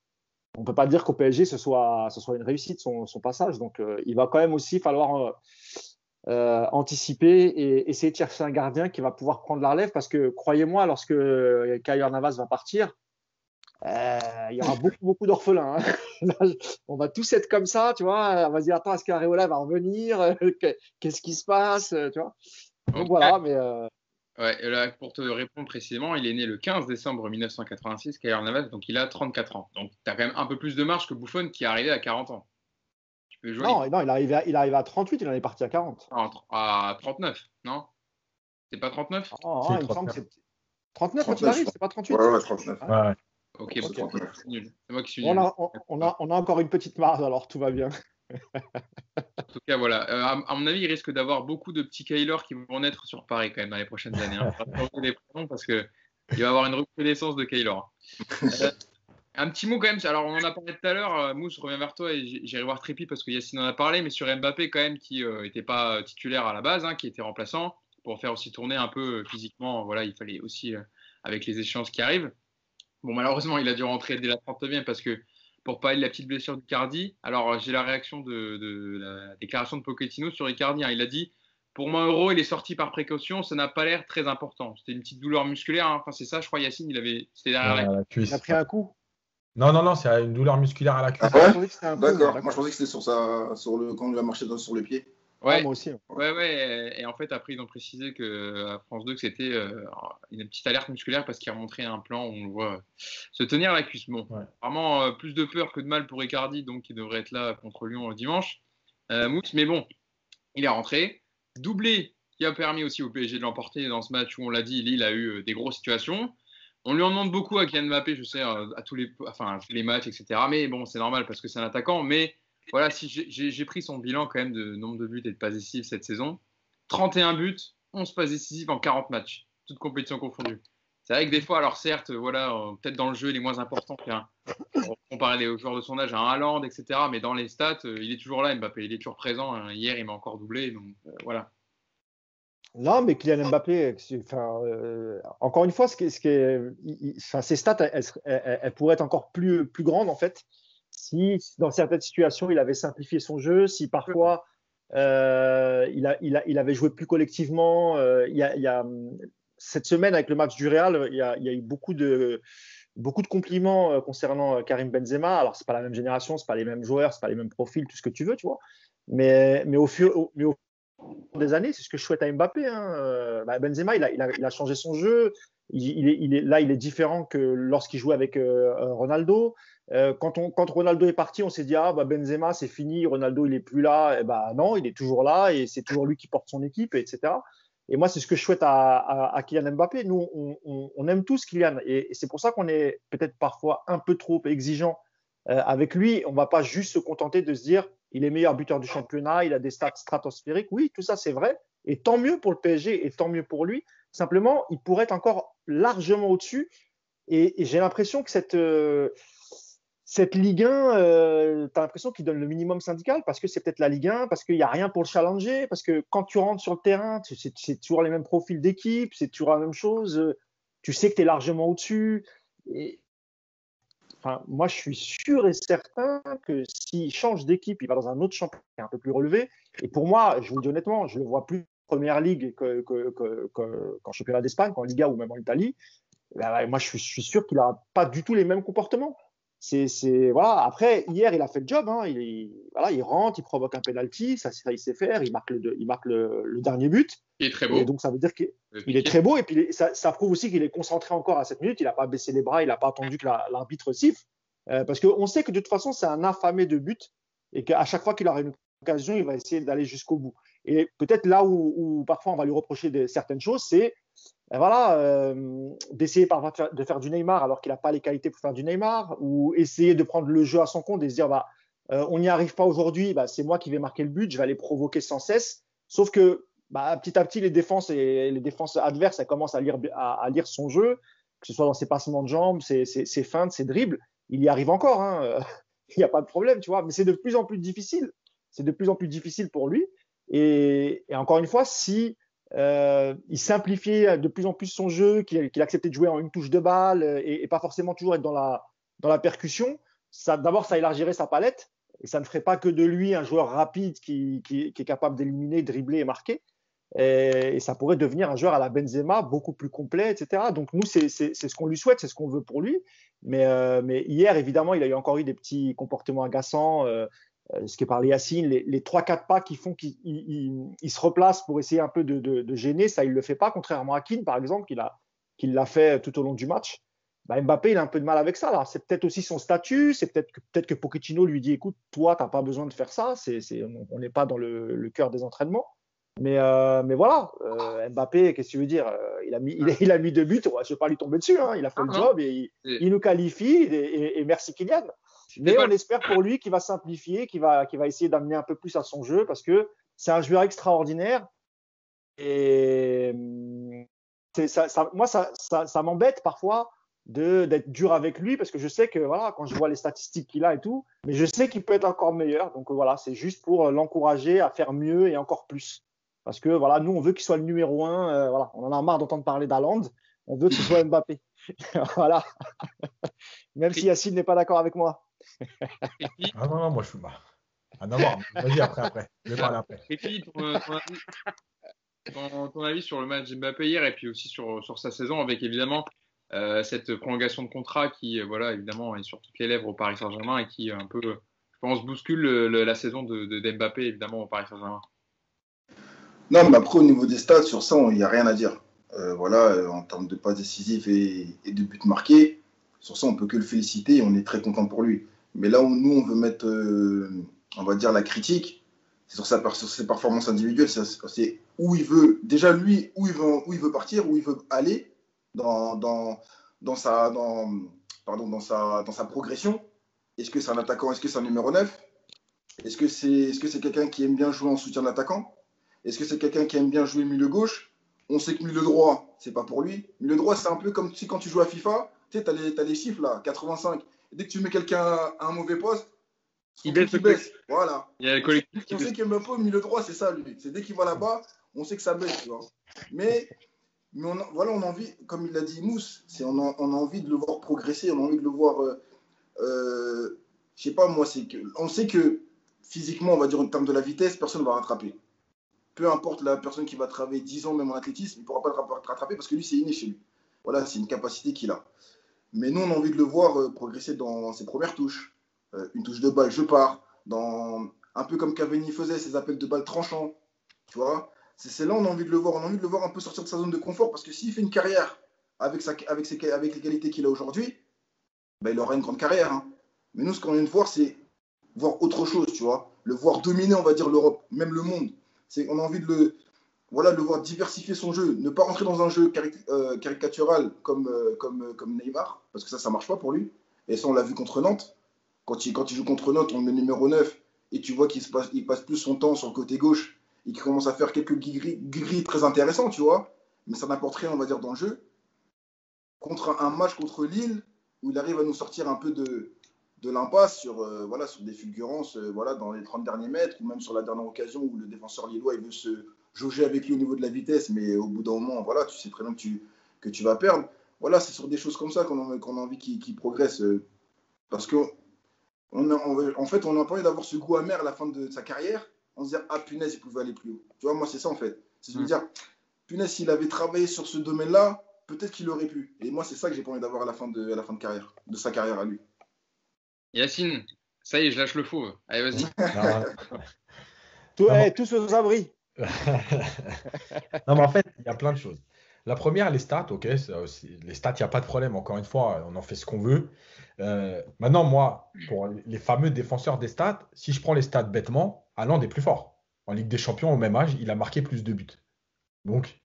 on ne peut pas dire qu'au PSG, ce soit une réussite, son passage. Donc, il va quand même aussi falloir anticiper et essayer de chercher un gardien qui va pouvoir prendre la relève, parce que croyez-moi, lorsque Kyler Navas va partir, il y aura beaucoup d'orphelins, hein. On va tous être comme ça, tu vois. On va se dire, attends, est-ce qu'Areola va revenir? Qu'est-ce qui se passe, tu vois? Donc voilà, mais Ouais, et là, pour te répondre précisément, il est né le 15 décembre 1986, Keylor Navas, donc il a 34 ans. Donc tu as quand même un peu plus de marge que Buffon qui est arrivé à 40 ans. Tu peux jouer non, il arrive à 38, il en est parti à 40. à 39, non? C'est pas 39? Si, Il me semble que 39. c'est 39 quand il 39, je arrive, crois. c'est pas 38? Ouais, 39. Hein? Ouais. Ok, bah, Ok. c'est nul. C'est moi qui suis On nul. a, on a encore une petite marge, alors tout va bien. En tout cas, voilà. À mon avis, il risque d'avoir beaucoup de petits Keylor qui vont naître sur Paris quand même dans les prochaines années, hein. Pas trop des prénoms parce que il va y avoir une recrudescence de Keylor. Un petit mot quand même. Alors, on en a parlé tout à l'heure. Mousse, je reviens vers toi et j'irai voir Trippi parce que Yacine en a parlé, mais sur Mbappé quand même qui n'était pas titulaire à la base, hein, qui était remplaçant pour faire aussi tourner un peu physiquement. Voilà, il fallait aussi avec les échéances qui arrivent. Bon, malheureusement, il a dû rentrer dès la 39e parce que pour pas de la petite blessure d'Icardi. Alors, j'ai la réaction de la déclaration de Pochettino sur Icardi, hein. Il a dit, pour moi, Euro, il est sorti par précaution, ça n'a pas l'air très important. C'était une petite douleur musculaire, hein. Enfin, c'est ça, je crois, Yacine, c'était derrière Ouais, la. à la Il a cuisse. pris un coup. Non, non, non, c'est une douleur musculaire à la Ah cuisse. Ah, je ouais? pensais que c'était un coup, D'accord. moi, Moi, je pensais que c'était quand il a marché sur le pied. Ah, Ouais, moi aussi. ouais. Et en fait, après, ils ont précisé à France 2 que c'était une petite alerte musculaire parce qu'il a montré un plan où on le voit se tenir la cuisse. Bon, Ouais. vraiment plus de peur que de mal pour Icardi, donc il devrait être là contre Lyon dimanche. Mousse, mais bon, il est rentré. Doublé qui a permis aussi au PSG de l'emporter dans ce match où on l'a dit, Lille a eu des grosses situations. On lui en demande beaucoup à Kylian Mbappé, je sais, à tous les matchs, etc. Mais bon, c'est normal parce que c'est un attaquant. Mais voilà, si j'ai pris son bilan quand même de nombre de buts et de passes décisives cette saison. 31 buts, 11 passes décisives en 40 matchs, toutes compétitions confondues. C'est vrai que des fois, alors certes, voilà, peut-être dans le jeu, il est moins important qu'un. Comparer les joueurs de son âge à un Haaland, etc. Mais dans les stats, il est toujours là, Mbappé. Il est toujours présent, hein. Hier, il m'a encore doublé. Donc voilà. Non, mais Kylian Mbappé, enfin, encore une fois, enfin, ses stats, elles pourraient être encore plus grandes, en fait, si dans certaines situations, il avait simplifié son jeu, si parfois il avait joué plus collectivement. Cette semaine, avec le match du Real, il y a eu beaucoup de compliments concernant Karim Benzema. Alors, c'est pas la même génération, c'est pas les mêmes joueurs, c'est pas les mêmes profils, tout ce que tu veux, tu vois. Mais au des années. C'est ce que je souhaite à Mbappé. Benzema, il a changé son jeu. Là, il est différent que lorsqu'il jouait avec Ronaldo. Quand Ronaldo est parti, on s'est dit Benzema, c'est fini. Ronaldo, il est plus là. Non, il est toujours là et c'est toujours lui qui porte son équipe, etc. Et moi, c'est ce que je souhaite à Kylian Mbappé. Nous, on aime tous Kylian et c'est pour ça qu'on est peut-être parfois un peu trop exigeant avec lui. On ne va pas juste se contenter de se dire il est meilleur buteur du championnat, il a des stats stratosphériques. Oui, tout ça, c'est vrai. Et tant mieux pour le PSG et tant mieux pour lui. Simplement, il pourrait être encore largement au-dessus. Et j'ai l'impression que cette Ligue 1, tu as l'impression qu'il donne le minimum syndical parce que c'est peut-être la Ligue 1, parce qu'il n'y a rien pour le challenger, parce que quand tu rentres sur le terrain, c'est toujours les mêmes profils d'équipe, c'est toujours la même chose. Tu sais que tu es largement au-dessus. Et, moi, je suis sûr et certain que s'il change d'équipe, il va dans un autre championnat un peu plus relevé. Et pour moi, je vous le dis honnêtement, je ne le vois plus en Première Ligue qu'en championnat d'Espagne, qu'en Liga ou même en Italie. Moi, je suis sûr qu'il n'a pas du tout les mêmes comportements. Voilà. Après, hier, il a fait le job. Il rentre, il provoque un penalty, ça il sait faire, il marque le dernier but. Il est très beau. Et donc, ça veut dire qu'il est très beau. Et puis, ça prouve aussi qu'il est concentré encore à cette minute. Il n'a pas baissé les bras, il n'a pas attendu que l'arbitre siffle. Parce qu'on sait que de toute façon, c'est un affamé de but et qu'à chaque fois qu'il aura une occasion, il va essayer d'aller jusqu'au bout. Et peut-être là où parfois on va lui reprocher certaines choses, c'est d'essayer de faire du Neymar alors qu'il n'a pas les qualités pour faire du Neymar, ou essayer de prendre le jeu à son compte et se dire on n'y arrive pas aujourd'hui, c'est moi qui vais marquer le but, je vais aller provoquer sans cesse. Sauf que petit à petit, les défenses adverses, elles commencent à lire son jeu, que ce soit dans ses passements de jambes, ses feintes, ses dribbles. Il y arrive encore, il n'y a pas de problème, tu vois, mais c'est de plus en plus difficile. C'est de plus en plus difficile pour lui. Et encore une fois, si il simplifiait de plus en plus son jeu, qu'il acceptait de jouer en une touche de balle et pas forcément toujours être dans la percussion, d'abord, ça élargirait sa palette et ça ne ferait pas que de lui un joueur rapide qui est capable d'éliminer, dribbler et marquer. Et ça pourrait devenir un joueur à la Benzema, beaucoup plus complet, etc. Donc nous, c'est ce qu'on lui souhaite, c'est ce qu'on veut pour lui. Mais hier, évidemment, il a encore eu des petits comportements agaçants. Ce qui est parlé Yacine, les 3-4 pas qui font qu'il se replace pour essayer un peu de gêner, ça il ne le fait pas, contrairement à Keane par exemple, qui l'a fait tout au long du match. Mbappé, il a un peu de mal avec ça. Là. C'est peut-être aussi son statut, c'est peut-être que Pochettino lui dit écoute, toi, tu n'as pas besoin de faire ça, on n'est pas dans le cœur des entraînements. Mais voilà, Mbappé, qu'est-ce que tu veux dire il a mis 2 buts, je ne vais pas lui tomber dessus, il a fait le job et il nous qualifie et merci Kylian. Mais on espère pour lui qu'il va simplifier, qu'il va essayer d'amener un peu plus à son jeu parce que c'est un joueur extraordinaire. Et moi, ça m'embête parfois d'être dur avec lui parce que je sais que quand je vois les statistiques qu'il a et tout, mais je sais qu'il peut être encore meilleur. Donc c'est juste pour l'encourager à faire mieux et encore plus. Parce que nous, on veut qu'il soit le numéro 1. On en a marre d'entendre parler d'Haaland. On veut que ce soit Mbappé. Voilà. Même si Yacine n'est pas d'accord avec moi. Non, moi je suis pas. Non, vas-y après. Je vais parler après. Et puis, ton avis sur le match Mbappé hier et puis aussi sur sa saison avec évidemment cette prolongation de contrat qui, évidemment, est sur toutes les lèvres au Paris Saint-Germain et qui un peu, je pense, bouscule la saison de Mbappé évidemment au Paris Saint-Germain. Non, mais après, au niveau des stats, sur ça, il n'y a rien à dire. En termes de passes décisives et de buts marqués, sur ça, on ne peut que le féliciter et on est très content pour lui. Mais là où nous, on veut mettre, on va dire, la critique, c'est sur ses performances individuelles, c'est où il veut, déjà lui, où il veut partir, où il veut aller dans sa progression. Est-ce que c'est un attaquant, est-ce que c'est un numéro 9 ? Est-ce que c'est quelqu'un qui aime bien jouer en soutien d'attaquant ? Est-ce que c'est quelqu'un qui aime bien jouer milieu gauche ? On sait que milieu droit, c'est pas pour lui. Milieu droit, c'est un peu comme si quand tu joues à FIFA, tu sais, t'as les chiffres là, 85. Et dès que tu mets quelqu'un à un mauvais poste, il baisse. Voilà. Il y a le collectif on sait qu'Mbappé, au milieu droit, c'est ça lui. C'est dès qu'il va là-bas, on sait que ça baisse, tu vois. Mais on a envie, comme il l'a dit Mousse, on a envie de le voir progresser, on a envie de le voir. Je sais pas, moi, on sait que physiquement, on va dire en termes de la vitesse, personne ne va rattraper. Peu importe la personne qui va travailler 10 ans, même en athlétisme, il ne pourra pas le rattraper parce que lui, c'est inné chez lui. Voilà, c'est une capacité qu'il a. Mais nous, on a envie de le voir progresser dans ses premières touches. Une touche de balle, je pars. Un peu comme Cavani faisait, ses appels de balle tranchants. Tu vois, c'est là on a envie de le voir. On a envie de le voir un peu sortir de sa zone de confort parce que s'il fait une carrière avec les qualités qu'il a aujourd'hui, ben, il aura une grande carrière. Hein. Mais nous, ce qu'on vient de voir, c'est voir autre chose, tu vois. Le voir dominer, on va dire, l'Europe, même le monde. On a envie de le voir diversifier son jeu, ne pas rentrer dans un jeu caricatural comme Neymar, parce que ça marche pas pour lui. Et ça, on l'a vu contre Nantes. Quand il joue contre Nantes, on le met numéro 9, et tu vois qu'il passe plus son temps sur le côté gauche, et qu'il commence à faire quelques gris très intéressants, tu vois. Mais ça n'apporte rien, on va dire, dans le jeu. Contre un match contre Lille, où il arrive à nous sortir un peu de l'impasse sur des fulgurances dans les 30 derniers mètres, ou même sur la dernière occasion où le défenseur lillois il veut se jauger avec lui au niveau de la vitesse, mais au bout d'un moment, voilà, tu sais très bien que tu vas perdre. Voilà, c'est sur des choses comme ça qu'on a envie qu'il progresse. Parce qu'en fait, on a pas envie d'avoir ce goût amer à la fin de sa carrière, en se disant, ah punaise, il pouvait aller plus haut. Tu vois, moi, c'est ça en fait. C'est de me dire, punaise, s'il avait travaillé sur ce domaine-là, peut-être qu'il aurait pu. Et moi, c'est ça que j'ai pas envie d'avoir à la fin de carrière, de sa carrière à lui. Yacine, ça y est, je lâche le fauve. Allez, vas-y. Tous aux abris. Non, mais en fait, il y a plein de choses. La première, les stats, ok, les stats, il n'y a pas de problème. Encore une fois, on en fait ce qu'on veut. Maintenant, moi, pour les fameux défenseurs des stats, si je prends les stats bêtement, Haaland est plus fort. En Ligue des Champions, au même âge, il a marqué plus de buts. Donc,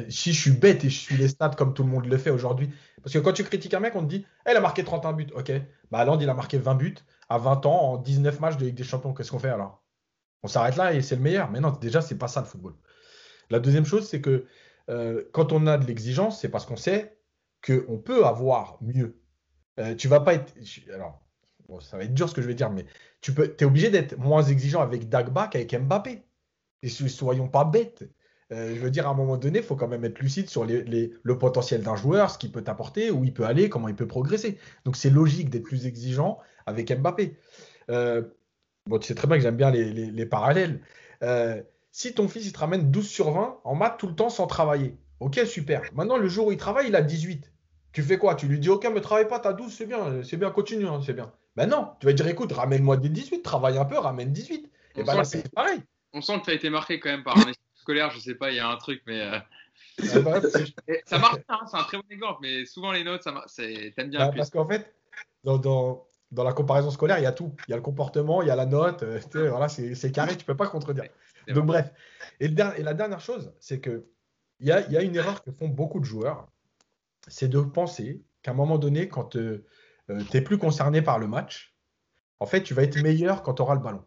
si je suis bête et je suis les stats comme tout le monde le fait aujourd'hui, parce que quand tu critiques un mec, on te dit, il a marqué 31 buts. Ok, bah Haaland, il a marqué 20 buts à 20 ans en 19 matchs de Ligue des Champions. Qu'est-ce qu'on fait alors? On s'arrête là et c'est le meilleur. Mais non, déjà, c'est pas ça le football. La deuxième chose, c'est que quand on a de l'exigence, c'est parce qu'on sait qu'on peut avoir mieux. Tu vas pas être. Alors, bon, ça va être dur ce que je vais dire, mais tu es obligé d'être moins exigeant avec Dagba qu'avec Mbappé. Et soyons pas bêtes. Je veux dire, à un moment donné, il faut quand même être lucide sur le potentiel d'un joueur, ce qu'il peut t'apporter, où il peut aller, comment il peut progresser. Donc, c'est logique d'être plus exigeant avec Mbappé. Bon, tu sais très bien que j'aime bien les parallèles. Si ton fils il te ramène 12 sur 20 en maths tout le temps sans travailler, ok, super. Maintenant, le jour où il travaille, il a 18. Tu fais quoi? Tu lui dis, ok, mais travaille pas, t'as 12, c'est bien, continue, hein, c'est bien. Ben non, tu vas dire, écoute, ramène-moi des 18, travaille un peu, ramène 18. Et ben là, c'est pareil. On sent que tu as été marqué quand même par un esprit scolaire, je sais pas, il y a un truc, mais. Ça marche bien, hein, c'est un très bon exemple, mais souvent les notes, t'aimes bien. Parce qu'en fait, dans la comparaison scolaire, il y a tout. Il y a le comportement, il y a la note, voilà, c'est carré, tu peux pas contredire. Donc bref. Et la dernière chose, c'est que il y a une erreur que font beaucoup de joueurs, c'est de penser qu'à un moment donné, quand tu n'es plus concerné par le match, en fait, tu vas être meilleur quand tu auras le ballon.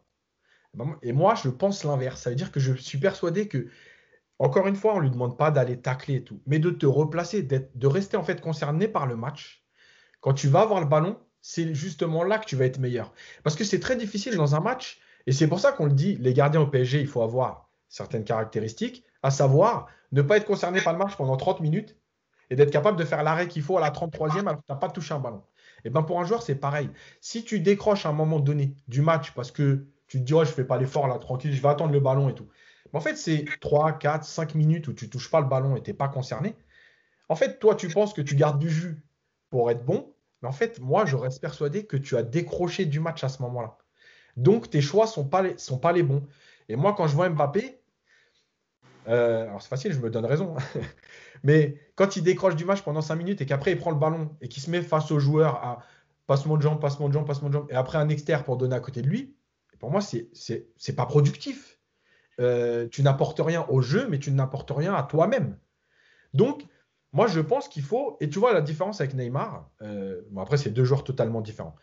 Et moi, je pense l'inverse. Ça veut dire que je suis persuadé que, encore une fois, on ne lui demande pas d'aller tacler et tout, mais de te replacer, de rester en fait concerné par le match. Quand tu vas avoir le ballon, c'est justement là que tu vas être meilleur. Parce que c'est très difficile dans un match, et c'est pour ça qu'on le dit, les gardiens au PSG, il faut avoir certaines caractéristiques, à savoir ne pas être concerné par le match pendant 30 minutes et d'être capable de faire l'arrêt qu'il faut à la 33e alors que tu n'as pas touché un ballon. Et ben pour un joueur, c'est pareil. Si tu décroches à un moment donné du match parce que tu te dis, oh, je ne fais pas l'effort là, tranquille, je vais attendre le ballon et tout. Mais en fait, c'est 3, 4, 5 minutes où tu ne touches pas le ballon et tu n'es pas concerné. En fait, toi, tu penses que tu gardes du jus pour être bon, mais en fait, moi, je reste persuadé que tu as décroché du match à ce moment-là. Donc, tes choix ne sont pas les bons. Et moi, quand je vois Mbappé, alors c'est facile, je me donne raison, mais quand il décroche du match pendant 5 minutes et qu'après il prend le ballon et qu'il se met face au joueur à passement de jambe, passement de jambe, passement de jambe, et après un externe pour donner à côté de lui, pour moi, c'est pas productif. Tu n'apportes rien au jeu, mais tu n'apportes rien à toi-même. Donc, moi, je pense qu'il faut. Et tu vois, la différence avec Neymar, bon, après, c'est deux joueurs totalement différents.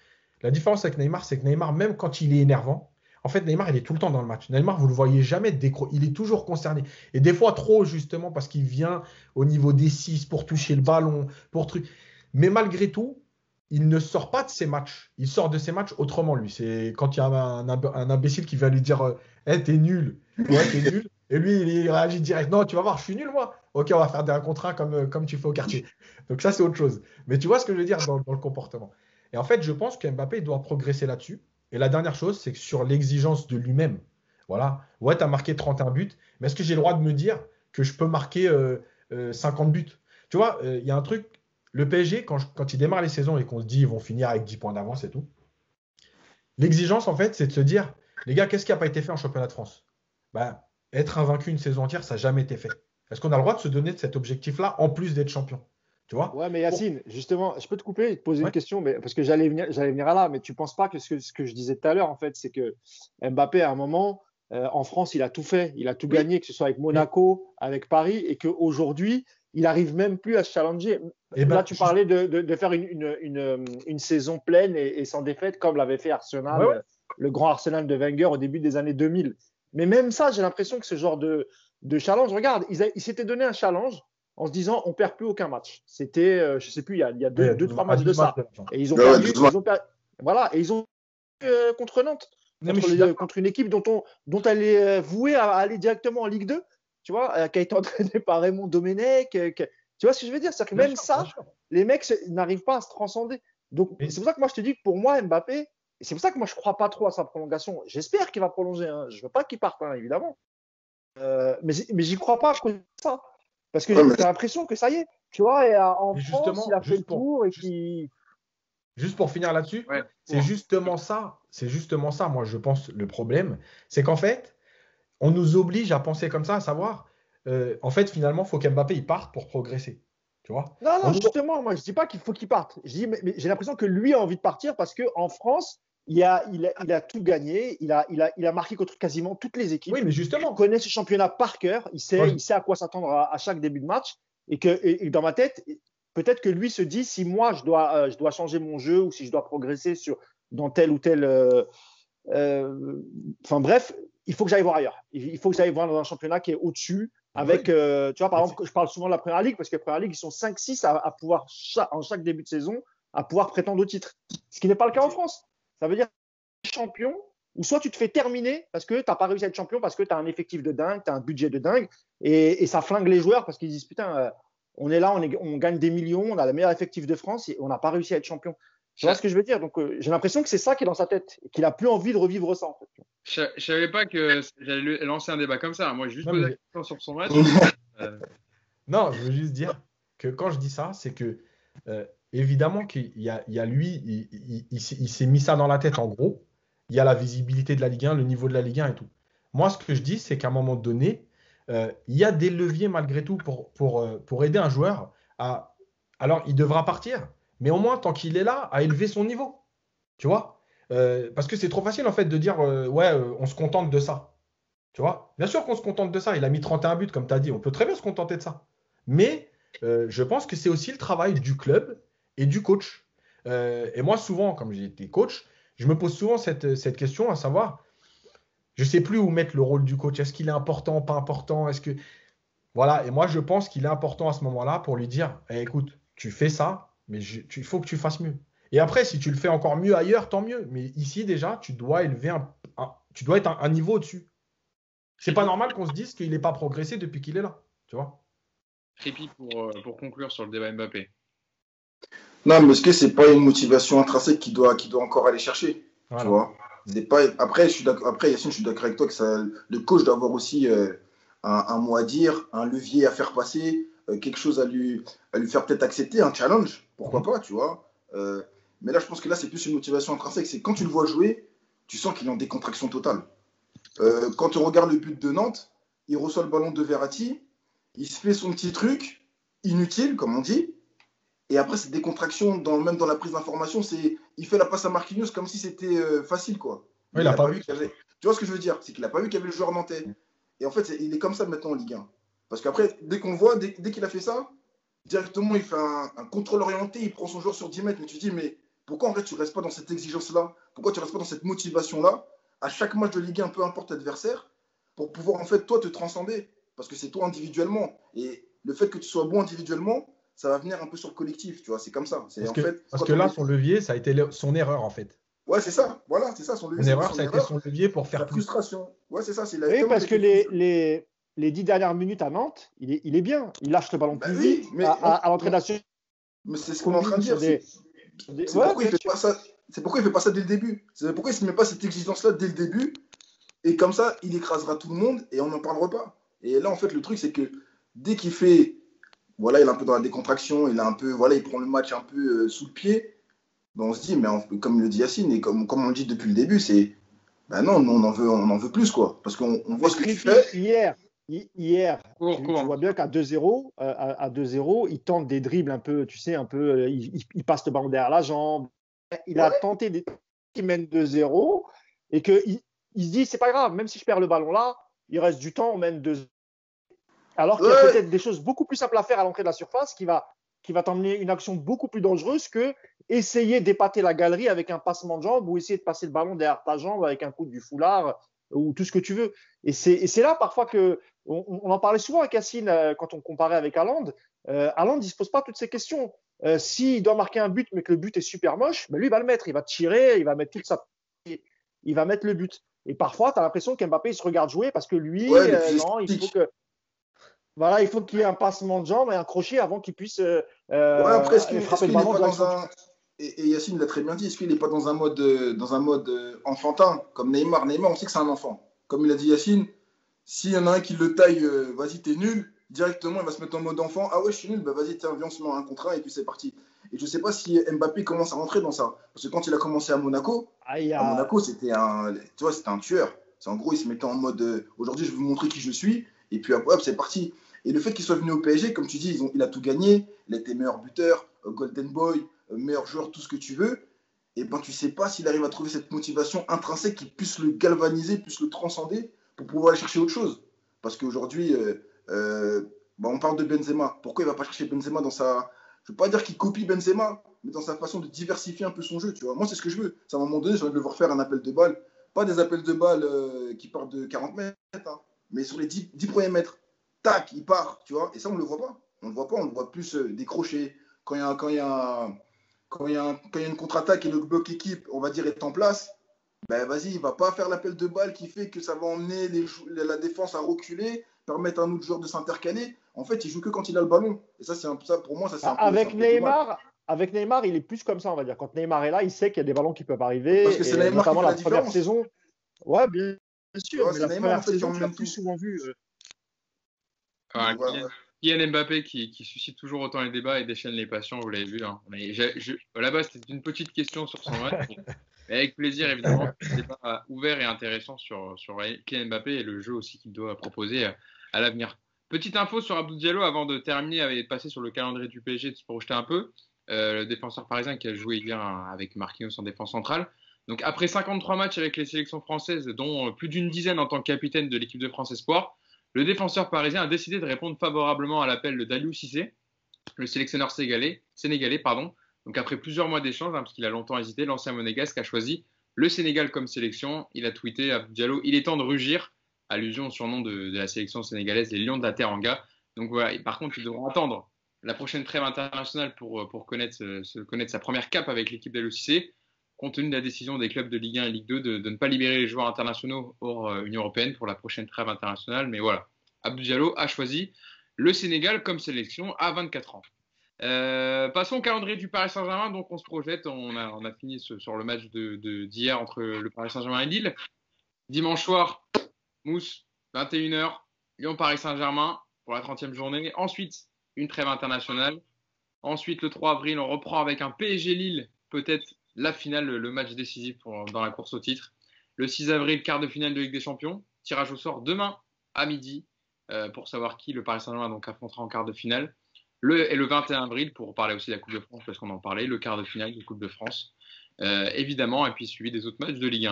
La différence avec Neymar, c'est que Neymar, même quand il est énervant, en fait, Neymar, il est tout le temps dans le match. Neymar, vous ne le voyez jamais il est toujours concerné. Et des fois, trop, justement, parce qu'il vient au niveau des 6 pour toucher le ballon, pour truc. Mais malgré tout, il ne sort pas de ses matchs. Il sort de ses matchs autrement, lui. C'est quand il y a un imbécile qui vient lui dire hey, t'es nul. Ouais, t'es nul. Et lui, il réagit direct. Non, tu vas voir, je suis nul, moi. Ok, on va faire des 1 contre 1 comme tu fais au quartier. Donc ça, c'est autre chose. Mais tu vois ce que je veux dire dans le comportement. Et en fait, je pense que Mbappé doit progresser là-dessus. Et la dernière chose, c'est que sur l'exigence de lui-même, voilà, ouais, tu as marqué 31 buts, mais est-ce que j'ai le droit de me dire que je peux marquer 50 buts? Tu vois, il y a un truc, le PSG, quand il démarre les saisons et qu'on se dit ils vont finir avec 10 points d'avance et tout, l'exigence, en fait, c'est de se dire, les gars, qu'est-ce qui n'a pas été fait en championnat de France? Ben, être invaincu une saison entière, ça n'a jamais été fait. Est-ce qu'on a le droit de se donner cet objectif-là en plus d'être champion? Tu vois? Ouais, mais Yacine, justement, je peux te couper et te poser une Ouais. question, mais, parce que j'allais venir à là, mais tu penses pas que ce que je disais tout à l'heure, en fait, c'est que Mbappé, à un moment, en France, il a tout fait, il a tout Oui. gagné, que ce soit avec Mais, Monaco, avec Paris, et qu'aujourd'hui, il n'arrive même plus à se challenger. eh Là, ben, tu parlais de faire une saison pleine et sans défaite, comme l'avait fait ouais, Arsenal, ouais. le grand Arsenal de Wenger au début des années 2000. Mais même ça, j'ai l'impression que ce genre de challenge, regarde, ils s'étaient donné un challenge en se disant on perd plus aucun match. C'était, je ne sais plus, il y a Ouais, il y a deux 12, trois à matchs de 12 matchs ça. de la fin. Et ils ont Ouais, ouais, perdu, 12 matchs. voilà, et ils ont contre Nantes, Non, mais je suis d'accord. contre une équipe dont elle est vouée à aller directement en Ligue 2, tu vois, qui a été entraînée par Raymond Domenech. Tu vois ce que je veux dire? C'est-à-dire que Bien même sûr, bien ça, sûr. les mecs n'arrivent pas à se transcender. Donc, Mais, c'est pour ça que moi, je te dis que pour moi, Mbappé, et c'est pour ça que moi, je ne crois pas trop à sa prolongation. J'espère qu'il va prolonger. Hein. Je ne veux pas qu'il parte, hein, évidemment. Mais j'y crois pas à cause de ça. Parce que Ouais, mais j'ai l'impression que ça y est, tu vois, et en mais France, il justement, a fait le tour et qu'il. juste pour finir là-dessus, Ouais. c'est justement ça. C'est justement ça, moi, je pense, le problème. C'est qu'en fait, on nous oblige à penser comme ça, à savoir, en fait, finalement, il faut qu'Mbappé il parte pour progresser. Tu vois? Non, On non, nous- justement, moi, je dis pas qu'il faut qu'il parte. Je dis, mais j'ai l'impression que lui a envie de partir parce qu'en France, il a tout gagné. Il a marqué contre quasiment toutes les Oui, équipes. mais Il justement, connaît ce championnat par cœur. moi, Il sait à quoi s'attendre à chaque début de match. Et dans ma tête, peut-être que lui se dit si moi, je dois changer mon jeu ou si je dois progresser dans tel ou tel. Enfin bref, il faut que j'aille voir ailleurs. Il faut que j'aille voir dans un championnat qui est au-dessus. oui, Avec, tu vois, par mais exemple, je parle souvent de la Première Ligue parce que la Première Ligue, ils sont 5-6 à pouvoir, en chaque début de saison, à pouvoir prétendre au titre. Ce qui n'est pas le cas en France. Ça veut dire champion, ou soit tu te fais terminer parce que tu n'as pas réussi à être champion, parce que tu as un effectif de dingue, tu as un budget de dingue, et ça flingue les joueurs parce qu'ils disent putain, on est là, on gagne des millions, on a le meilleur effectif de France et on n'a pas réussi à être champion. Tu vois ce que je veux dire? Donc j'ai l'impression que c'est ça qui est dans sa tête et qu'il n'a plus envie de revivre ça en fait. Je ne savais pas que j'allais lancer un débat comme ça. Moi, j'ai juste non, posé la mais question sur son match. Euh, non, je veux juste dire que quand je dis ça, c'est que évidemment il y a lui, il s'est mis ça dans la tête en gros. Il y a la visibilité de la Ligue 1, le niveau de la Ligue 1 et tout. Moi, ce que je dis, c'est qu'à un moment donné, il y a des leviers malgré tout pour aider un joueur à. Alors, il devra partir, mais au moins, tant qu'il est là, à élever son niveau. Tu vois? Parce que c'est trop facile en fait de dire ouais, on se contente de ça. Tu vois? Bien sûr qu'on se contente de ça. Il a mis 31 buts, comme tu as dit. On peut très bien se contenter de ça. Mais je pense que c'est aussi le travail du club et du coach. Et moi, souvent, comme j'ai été coach, je me pose souvent cette question, à savoir, je ne sais plus où mettre le rôle du coach. Est-ce qu'il est important, pas important? Est-ce que. Voilà. Et moi, je pense qu'il est important à ce moment-là pour lui dire, eh, écoute, tu fais ça, mais il faut que tu fasses mieux. Et après, si tu le fais encore mieux ailleurs, tant mieux. Mais ici, déjà, tu dois élever tu dois être un niveau au-dessus. C'est pas normal qu'on se dise qu'il n'est pas progressé depuis qu'il est là. Tu vois? Crépi pour conclure sur le débat Mbappé. non, mais est-ce que c'est pas une motivation intrinsèque qui doit encore aller chercher, tu Voilà. vois? C'est pas. Après, Yacine, je suis d'accord avec toi que le coach doit avoir aussi un mot à dire, un levier à faire passer, quelque chose à lui faire peut-être accepter, un challenge, pourquoi pas, tu vois? Mais là, je pense que là, c'est plus une motivation intrinsèque. C'est quand tu le vois jouer, tu sens qu'il est en décontraction totale. Quand on regarde le but de Nantes, il reçoit le ballon de Verratti, il se fait son petit truc, inutile, comme on dit. Et après, cette décontraction, même dans la prise d'information, il fait la passe à Marquinhos comme si c'était facile, quoi. Oui, Mais il il n'a n'a pas pas vu. vu qu'il y avait. Tu vois ce que je veux dire? C'est qu'il n'a pas vu qu'il y avait le joueur nantais. Et en fait, il est comme ça maintenant en Ligue 1. Parce qu'après, dès qu'on le voit, dès qu'il a fait ça, directement, il fait un contrôle orienté, il prend son joueur sur 10 mètres. Mais tu te dis, mais pourquoi en fait tu ne restes pas dans cette exigence-là? Pourquoi tu ne restes pas dans cette motivation-là à chaque match de Ligue 1, peu importe l'adversaire, pour pouvoir en fait, toi, te transcender? Parce que c'est toi individuellement. Et le fait que tu sois bon individuellement, ça va venir un peu sur le collectif, tu vois, c'est comme ça. C'est Parce en que, fait, parce quand que on là, est. son levier, ça a été son erreur, en fait. Ouais, c'est ça, voilà, c'est ça, son levier, Son c'était erreur, son ça a été erreur, son levier pour sa faire plus. frustration. Ouais, c'est ça, il a Oui, tellement parce que été frustré. les 10 dernières minutes à Nantes, il est bien. Il lâche le ballon Bah plus oui, vite mais, à l'entrée nationale. mais c'est ce qu'on est en train Combine de dire, c'est Ouais, pourquoi il bien fait sûr. pas ça, c'est pourquoi il fait pas ça dès le début. C'est pourquoi il se met pas cette exigence-là dès le début, et comme ça, il écrasera tout le monde et on n'en parlera pas. Et là, en fait, le truc, c'est que dès qu'il fait, voilà, il est un peu dans la décontraction, il a un peu, voilà, il prend le match un peu sous le pied, ben on se dit, mais comme le dit Yacine, et comme on le dit depuis le début, c'est Ben non, on en veut plus, quoi. Parce qu'on voit ce que tu fais. Hier, tu Cours. vois bien qu'à 2-0, à 2-0, il tente des dribbles un peu, tu sais, un peu, il passe le ballon derrière la jambe. Il a Ouais, tenté des trucs qui mènent 2-0 et qu'il il se dit, c'est pas grave, même si je perds le ballon là, il reste du temps, on mène 2-0. Alors qu'il y a ouais, peut-être des choses beaucoup plus simples à faire à l'entrée de la surface qui va t'emmener une action beaucoup plus dangereuse que essayer d'épater la galerie avec un passement de jambe ou essayer de passer le ballon derrière ta jambe avec un coup du foulard ou tout ce que tu veux. Et c'est là parfois que on en parlait souvent avec Yacine quand on comparait avec Haaland. Haaland, il ne se pose pas toutes ces questions. S'il doit marquer un but mais que le but est super moche, ben lui, il va le mettre. Il va tirer, il va mettre toute sa. Il va mettre le but. Et parfois, tu as l'impression qu'Mbappé, il se regarde jouer parce que lui, ouais, il est plus non, il faut esthétique. que. Voilà, il faut qu'il y ait un passement de jambe et un crochet avant qu'il puisse Ouais, après, est-ce frapper le qu'il n'est ballon pas dans direction du. un. Et Yacine l'a très bien dit, est-ce qu'il n'est pas dans un mode enfantin, comme Neymar? Neymar, on sait que c'est un enfant. Comme il a dit Yacine, s'il y en a un qui le taille, vas-y, t'es nul, directement, il va se mettre en mode enfant. Ah ouais, je suis nul, bah vas-y, tiens, viens, on se met un contre un et puis c'est parti. Et je ne sais pas si Mbappé commence à rentrer dans ça. Parce que quand il a commencé Ah, il y à a, Monaco, tu vois, c'était un tueur. C'est en gros, il se mettait en mode aujourd'hui, je vais vous montrer qui je suis. Et puis hop, c'est parti. Et le fait qu'il soit venu au PSG, comme tu dis, il a tout gagné. Il a été meilleur buteur, Golden Boy, meilleur joueur, tout ce que tu veux. Et ben, tu sais pas s'il arrive à trouver cette motivation intrinsèque qui puisse le galvaniser, puisse le transcender pour pouvoir aller chercher autre chose. Parce qu'aujourd'hui, on parle de Benzema. Pourquoi il va pas chercher Benzema dans sa. Je ne veux pas dire qu'il copie Benzema, mais dans sa façon de diversifier un peu son jeu. Tu vois. Moi, c'est ce que je veux. C'est à un moment donné, j'ai envie de le voir faire un appel de balle. Pas des appels de balle qui partent de 40 mètres, hein, mais sur les 10 premiers mètres. Tac, il part, tu vois. Et ça, on ne le voit pas. On ne le voit pas, on le voit plus décrocher. Quand il y a une contre-attaque et le bloc équipe, on va dire, est en place, ben vas-y, il va pas faire l'appel de balle qui fait que ça va emmener la défense à reculer, permettre à un autre joueur de s'intercaler. En fait, il joue que quand il a le ballon. Et ça, pour moi, ça c'est un avec peu dommage. Neymar, il est plus comme ça, on va dire. Quand Neymar est là, il sait qu'il y a des ballons qui peuvent Parce que arriver, c'est et Neymar qui notamment fait la la première différence. saison. Ouais, bien Tu sûr, vois, mais c'est la Neymar en première fait qui saison, tu l'as emmène plus tout. souvent vu. Voilà, Donc voilà. Kylian Mbappé qui suscite toujours autant les débats et déchaîne les passions, vous l'avez vu. Hein. Mais là-bas, c'était une petite question sur son match. Mais avec plaisir, évidemment, débat ouvert et intéressant sur Kylian Mbappé et le jeu aussi qu'il doit proposer à l'avenir. Petite info sur Abdou Diallo avant de terminer et de passer sur le calendrier du PSG, de se projeter un peu. Le défenseur parisien qui a joué hier avec Marquinhos en défense centrale. Donc après 53 matchs avec les sélections françaises, dont plus d'une dizaine en tant que capitaine de l'équipe de France Espoir, le défenseur parisien a décidé de répondre favorablement à l'appel de Daliou Cissé, le sélectionneur sénégalais. Donc après plusieurs mois d'échanges, parce qu'il a longtemps hésité, l'ancien monégasque a choisi le Sénégal comme sélection. Il a tweeté à Diallo, il est temps de rugir, allusion au surnom de la sélection sénégalaise, les Lions de la Teranga. Donc voilà, et par contre, il devra attendre la prochaine trêve internationale pour connaître sa première cape avec l'équipe d'Al-Cissé, compte tenu de la décision des clubs de Ligue 1 et Ligue 2 de ne pas libérer les joueurs internationaux hors Union européenne pour la prochaine trêve internationale. Mais voilà, Abdou Diallo a choisi le Sénégal comme sélection à 24 ans. Passons au calendrier du Paris Saint-Germain. Donc on se projette, on a fini sur le match d'hier entre le Paris Saint-Germain et Lille. Dimanche soir, Mousse, 21h, Lyon-Paris Saint-Germain pour la 30e journée. Ensuite, une trêve internationale. Ensuite, le 3 avril, on reprend avec un PSG Lille, peut-être la finale, le match décisif dans la course au titre. Le 6 avril, quart de finale de Ligue des Champions. Tirage au sort demain à midi pour savoir qui le Paris Saint-Germain donc affrontera en quart de finale. Et le 21 avril, pour parler aussi de la Coupe de France, parce qu'on en parlait, le quart de finale de Coupe de France, évidemment, et puis suivi des autres matchs de Ligue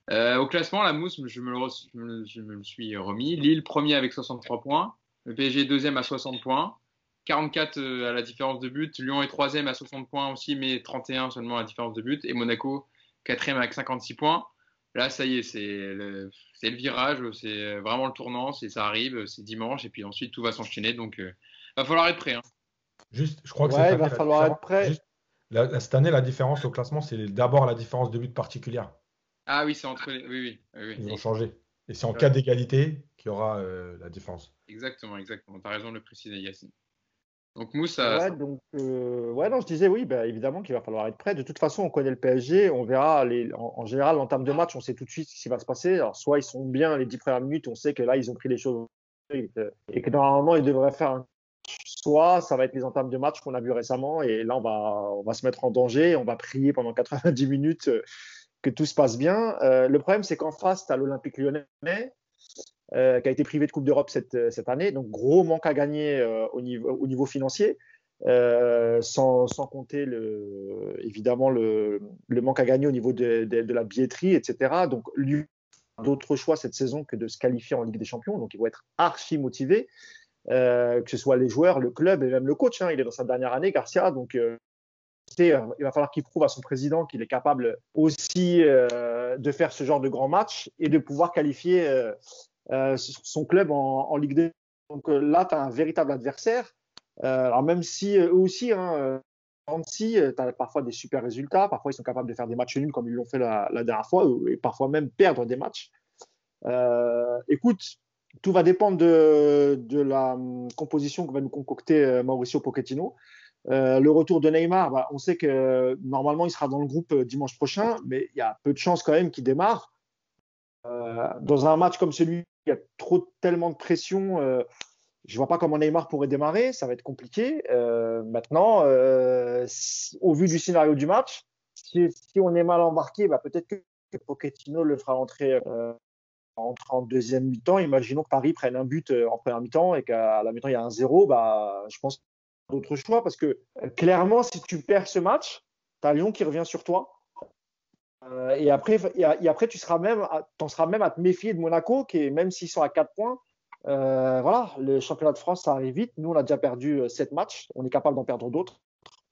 1. Au classement, la mousse, je me le suis remis. Lille, premier avec 63 points. Le PSG, deuxième à 60 points. 44 à la différence de but. Lyon est troisième à 60 points aussi, mais 31 seulement à la différence de but. Et Monaco, quatrième avec 56 points. Là, ça y est, c'est le virage, c'est vraiment le tournant, ça arrive, c'est dimanche, et puis ensuite tout va s'enchaîner. Donc, va falloir être prêt. Hein. Juste, je crois que cette Ouais, il année, va falloir être prêt. cette année, la différence au classement, c'est d'abord la différence de but particulière. Ah oui, c'est entre les. Oui, oui. Ils ont changé. Et c'est en cas d'égalité qu'il y aura la différence. Exactement. Tu as raison de le préciser, Yacine. Donc, Mousse, Ouais, donc, ouais, non, je disais oui, bah, évidemment qu'il va falloir être prêt. De toute façon, on connaît le PSG, on verra en général, en termes de match, on sait tout de suite ce qui va se passer. Alors, soit ils sont bien les 10 premières minutes, on sait que là, ils ont pris les choses et que normalement, ils devraient faire un. Soit ça va être les entames de match qu'on a vu récemment, et là, on va se mettre en danger, on va prier pendant 90 minutes que tout se passe bien. Le problème, c'est qu'en face, tu as l'Olympique Lyonnais qui a été privé de Coupe d'Europe cette année. Donc, gros manque à gagner au niveau financier. Sans compter évidemment le manque à gagner au niveau de la billetterie, etc. Donc, lui, d'autres choix cette saison que de se qualifier en Ligue des Champions. Donc, ils vont être archi motivés, que ce soit les joueurs, le club et même le coach. Hein. Il est dans sa dernière année, Garcia. Donc, il va falloir qu'il prouve à son président qu'il est capable aussi de faire ce genre de grands matchs et de pouvoir qualifier son club en Ligue des Champions. Donc, là, tu as un véritable adversaire. Alors même si eux aussi, hein, Nancy, tu as parfois des super résultats, parfois ils sont capables de faire des matchs nuls comme ils l'ont fait la dernière fois, et parfois même perdre des matchs. Écoute, tout va dépendre de la composition que va nous concocter Mauricio Pochettino. Le retour de Neymar, bah, on sait que normalement il sera dans le groupe dimanche prochain, mais il y a peu de chances quand même qu'il démarre. Dans un match comme celui, il y a tellement de pression. Je ne vois pas comment Neymar pourrait démarrer, ça va être compliqué. Maintenant, au vu du scénario du match, si on est mal embarqué, bah, peut-être que Pochettino le fera entrer en deuxième mi-temps. Imaginons que Paris prenne un but en première mi-temps et qu'à la mi-temps il y a un 0. Bah, je pense qu'il y a d'autres choix parce que clairement, si tu perds ce match, tu as Lyon qui revient sur toi. Et après, tu seras t'en seras même à te méfier de Monaco, même s'ils sont à 4 points. Voilà, le championnat de France, ça arrive vite. Nous, on a déjà perdu 7 matchs. On est capable d'en perdre d'autres.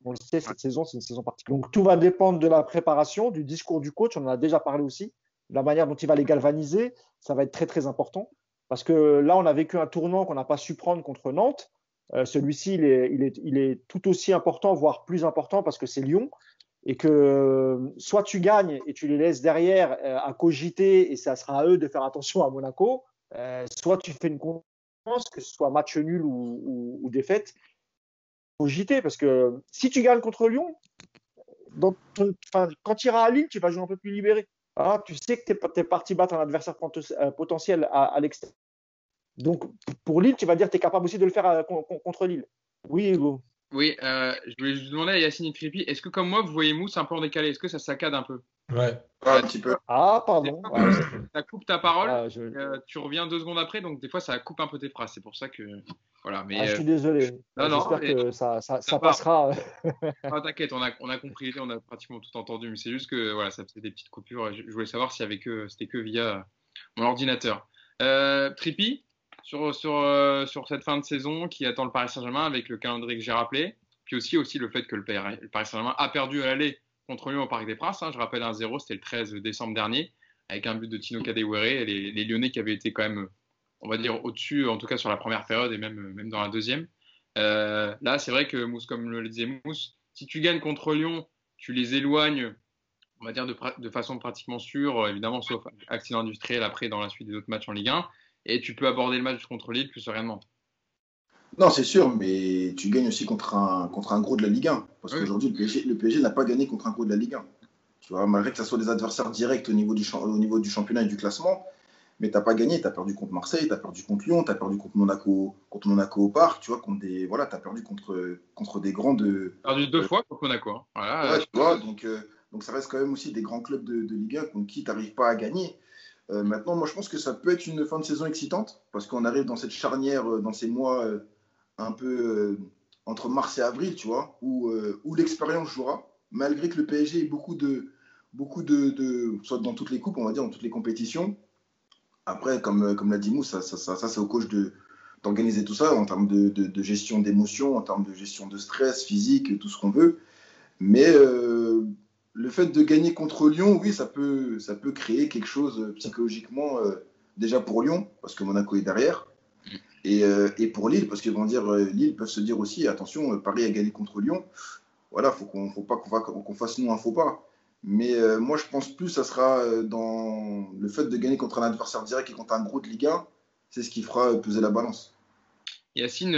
On le sait, cette saison, c'est une saison particulière. Donc, tout va dépendre de la préparation, du discours du coach. On en a déjà parlé aussi. De la manière dont il va les galvaniser, ça va être très, très important. Parce que là, on a vécu un tournant qu'on n'a pas su prendre contre Nantes. Celui-ci, il est tout aussi important, voire plus important, parce que c'est Lyon. Et que soit tu gagnes et tu les laisses derrière à cogiter, et ça sera à eux de faire attention à Monaco. Soit tu fais une confiance, que ce soit match nul ou défaite, faut JT, parce que si tu gagnes contre Lyon, quand tu iras à Lille, tu vas jouer un peu plus libéré. Ah, tu sais que tu es parti battre un adversaire potentiel à l'extérieur. Donc, pour Lille, tu vas dire que tu es capable aussi de le faire contre Lille. Oui, Hugo. Oui, je voulais juste demander à Yacine Tripi, est-ce que comme moi, vous voyez Mousse un peu en décalé? Est-ce que ça saccade un peu? Ouais. Un petit peu. Ah, pardon. Ouais, ça coupe ta parole, tu reviens 2 secondes après, donc des fois ça coupe un peu tes phrases. C'est pour ça que. Voilà, mais, je suis désolé. J'espère que ça passera. Ah, t'inquiète, on a compris, on a pratiquement tout entendu, mais c'est juste que voilà, ça faisait des petites coupures. Je voulais savoir si c'était que via mon ordinateur. Tripi, sur cette fin de saison qui attend le Paris Saint-Germain avec le calendrier que j'ai rappelé, puis aussi le fait que le Paris Saint-Germain a perdu à l'aller contre Lyon au Parc des Princes. Hein, je rappelle 1-0, c'était le 13 décembre dernier, avec un but de Tino Kadewere, et les Lyonnais qui avaient été quand même, on va dire, au-dessus, en tout cas sur la première période et même dans la deuxième. Là, c'est vrai que Mousse, comme le disait Mousse, si tu gagnes contre Lyon, tu les éloignes, on va dire, de façon pratiquement sûre, évidemment, sauf accident industriel après dans la suite des autres matchs en Ligue 1, et tu peux aborder le match contre Lille plus sereinement. Non, c'est sûr, mais tu gagnes aussi contre un gros de la Ligue 1. Parce qu'aujourd'hui, le PSG n'a pas gagné contre un gros de la Ligue 1. Tu vois, malgré que ce soit des adversaires directs au niveau du championnat et du classement, mais tu n'as pas gagné. Tu as perdu contre Marseille, tu as perdu contre Lyon, tu as perdu contre Monaco au Parc. Tu vois, tu as perdu contre des grands de. Tu as perdu 2 fois contre Monaco. Hein. Voilà, ouais, tu vois, donc ça reste quand même aussi des grands clubs de Ligue 1 contre qui tu n'arrives pas à gagner. Maintenant, moi, je pense que ça peut être une fin de saison excitante parce qu'on arrive dans cette charnière, dans ces mois un peu entre mars et avril, tu vois, où l'expérience jouera, malgré que le PSG ait beaucoup de soit dans toutes les coupes, on va dire, dans toutes les compétitions. Après, comme l'a dit Mousse, ça c'est au coach d'organiser tout ça en termes de gestion d'émotions, en termes de gestion de stress physique, tout ce qu'on veut. Mais le fait de gagner contre Lyon, oui, ça peut créer quelque chose psychologiquement déjà pour Lyon, parce que Monaco est derrière, et pour Lille, parce qu'ils vont dire, Lille peuvent se dire aussi, attention, Paris a gagné contre Lyon, voilà, faut pas qu'on fasse nous un faux pas. Mais moi, je pense plus ça sera dans le fait de gagner contre un adversaire direct et contre un gros de Ligue 1, c'est ce qui fera peser la balance. Yacine,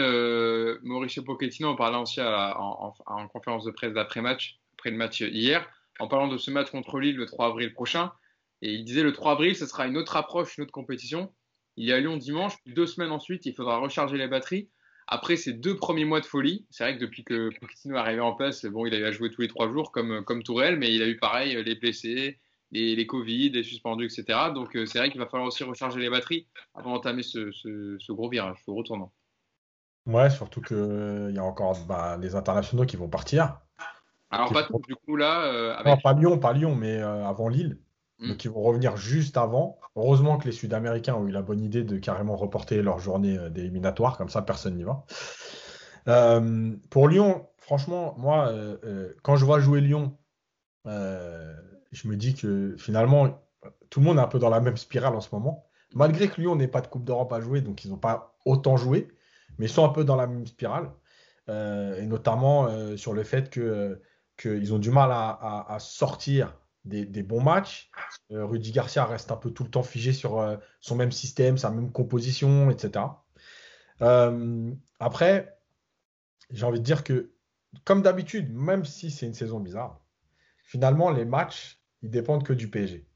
Mauricio Pochettino en parlait aussi en conférence de presse d'après-match, après le match hier, en parlant de ce match contre Lille le 3 avril prochain. Et il disait le 3 avril, ce sera une autre approche, une autre compétition. Il est à Lyon dimanche, 2 semaines ensuite, il faudra recharger les batteries. Après ces 2 premiers mois de folie, c'est vrai que depuis que Pochettino est arrivé en place, bon, il a eu à jouer tous les 3 jours comme Tourelle, mais il a eu pareil les blessés, les Covid, les suspendus, etc. Donc, c'est vrai qu'il va falloir aussi recharger les batteries avant d'entamer ce gros virage, ce retournant. Ouais, surtout qu'il y a encore les internationaux qui vont partir. Alors, Qui pas vont- tous, du coup, là, Non, avec. pas Lyon, mais avant Lille. Hmm. Donc ils vont revenir juste avant. Heureusement que les Sud-Américains ont eu la bonne idée de carrément reporter leur journée d'éliminatoire, comme ça personne n'y va. Pour Lyon, franchement, moi, quand je vois jouer Lyon, euh, je me dis que finalement, tout le monde est un peu dans la même spirale en ce moment. Malgré que Lyon n'ait pas de Coupe d'Europe à jouer, donc ils n'ont pas autant joué, mais ils sont un peu dans la même spirale. Et notamment sur le fait qu'ils ont du mal à sortir des bons matchs. Rudy Garcia reste un peu tout le temps figé sur son même système, sa même composition, etc. Après, j'ai envie de dire que, comme d'habitude, même si c'est une saison bizarre, finalement, les matchs, ils dépendent que du PSG.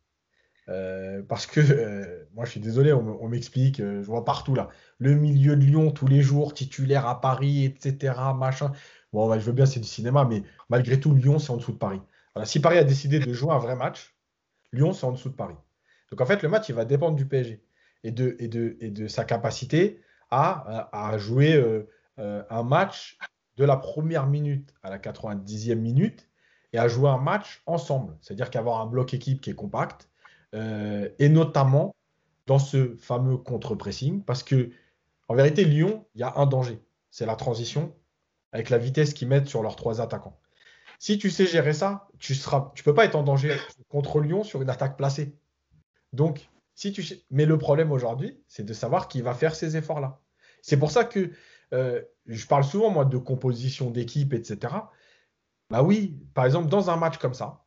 Parce que, moi, je suis désolé, on m'explique, je vois partout là, le milieu de Lyon tous les jours, titulaire à Paris, etc., machin. Bon, ouais, je veux bien, c'est du cinéma, mais malgré tout, Lyon, c'est en dessous de Paris. Voilà, si Paris a décidé de jouer un vrai match, Lyon, c'est en dessous de Paris. Donc, en fait, le match, il va dépendre du PSG et de sa capacité à jouer un match de la première minute à la 90e minute et à jouer un match ensemble. C'est-à-dire qu'avoir un bloc équipe qui est compact et notamment dans ce fameux contre-pressing parce que, en vérité, Lyon, il y a un danger. C'est la transition avec la vitesse qu'ils mettent sur leurs trois attaquants. Si tu sais gérer ça, tu peux pas être en danger contre Lyon sur une attaque placée. Donc, mais le problème aujourd'hui, c'est de savoir qui va faire ces efforts-là. C'est pour ça que je parle souvent, moi, de composition d'équipe, etc. Bah oui, par exemple, dans un match comme ça,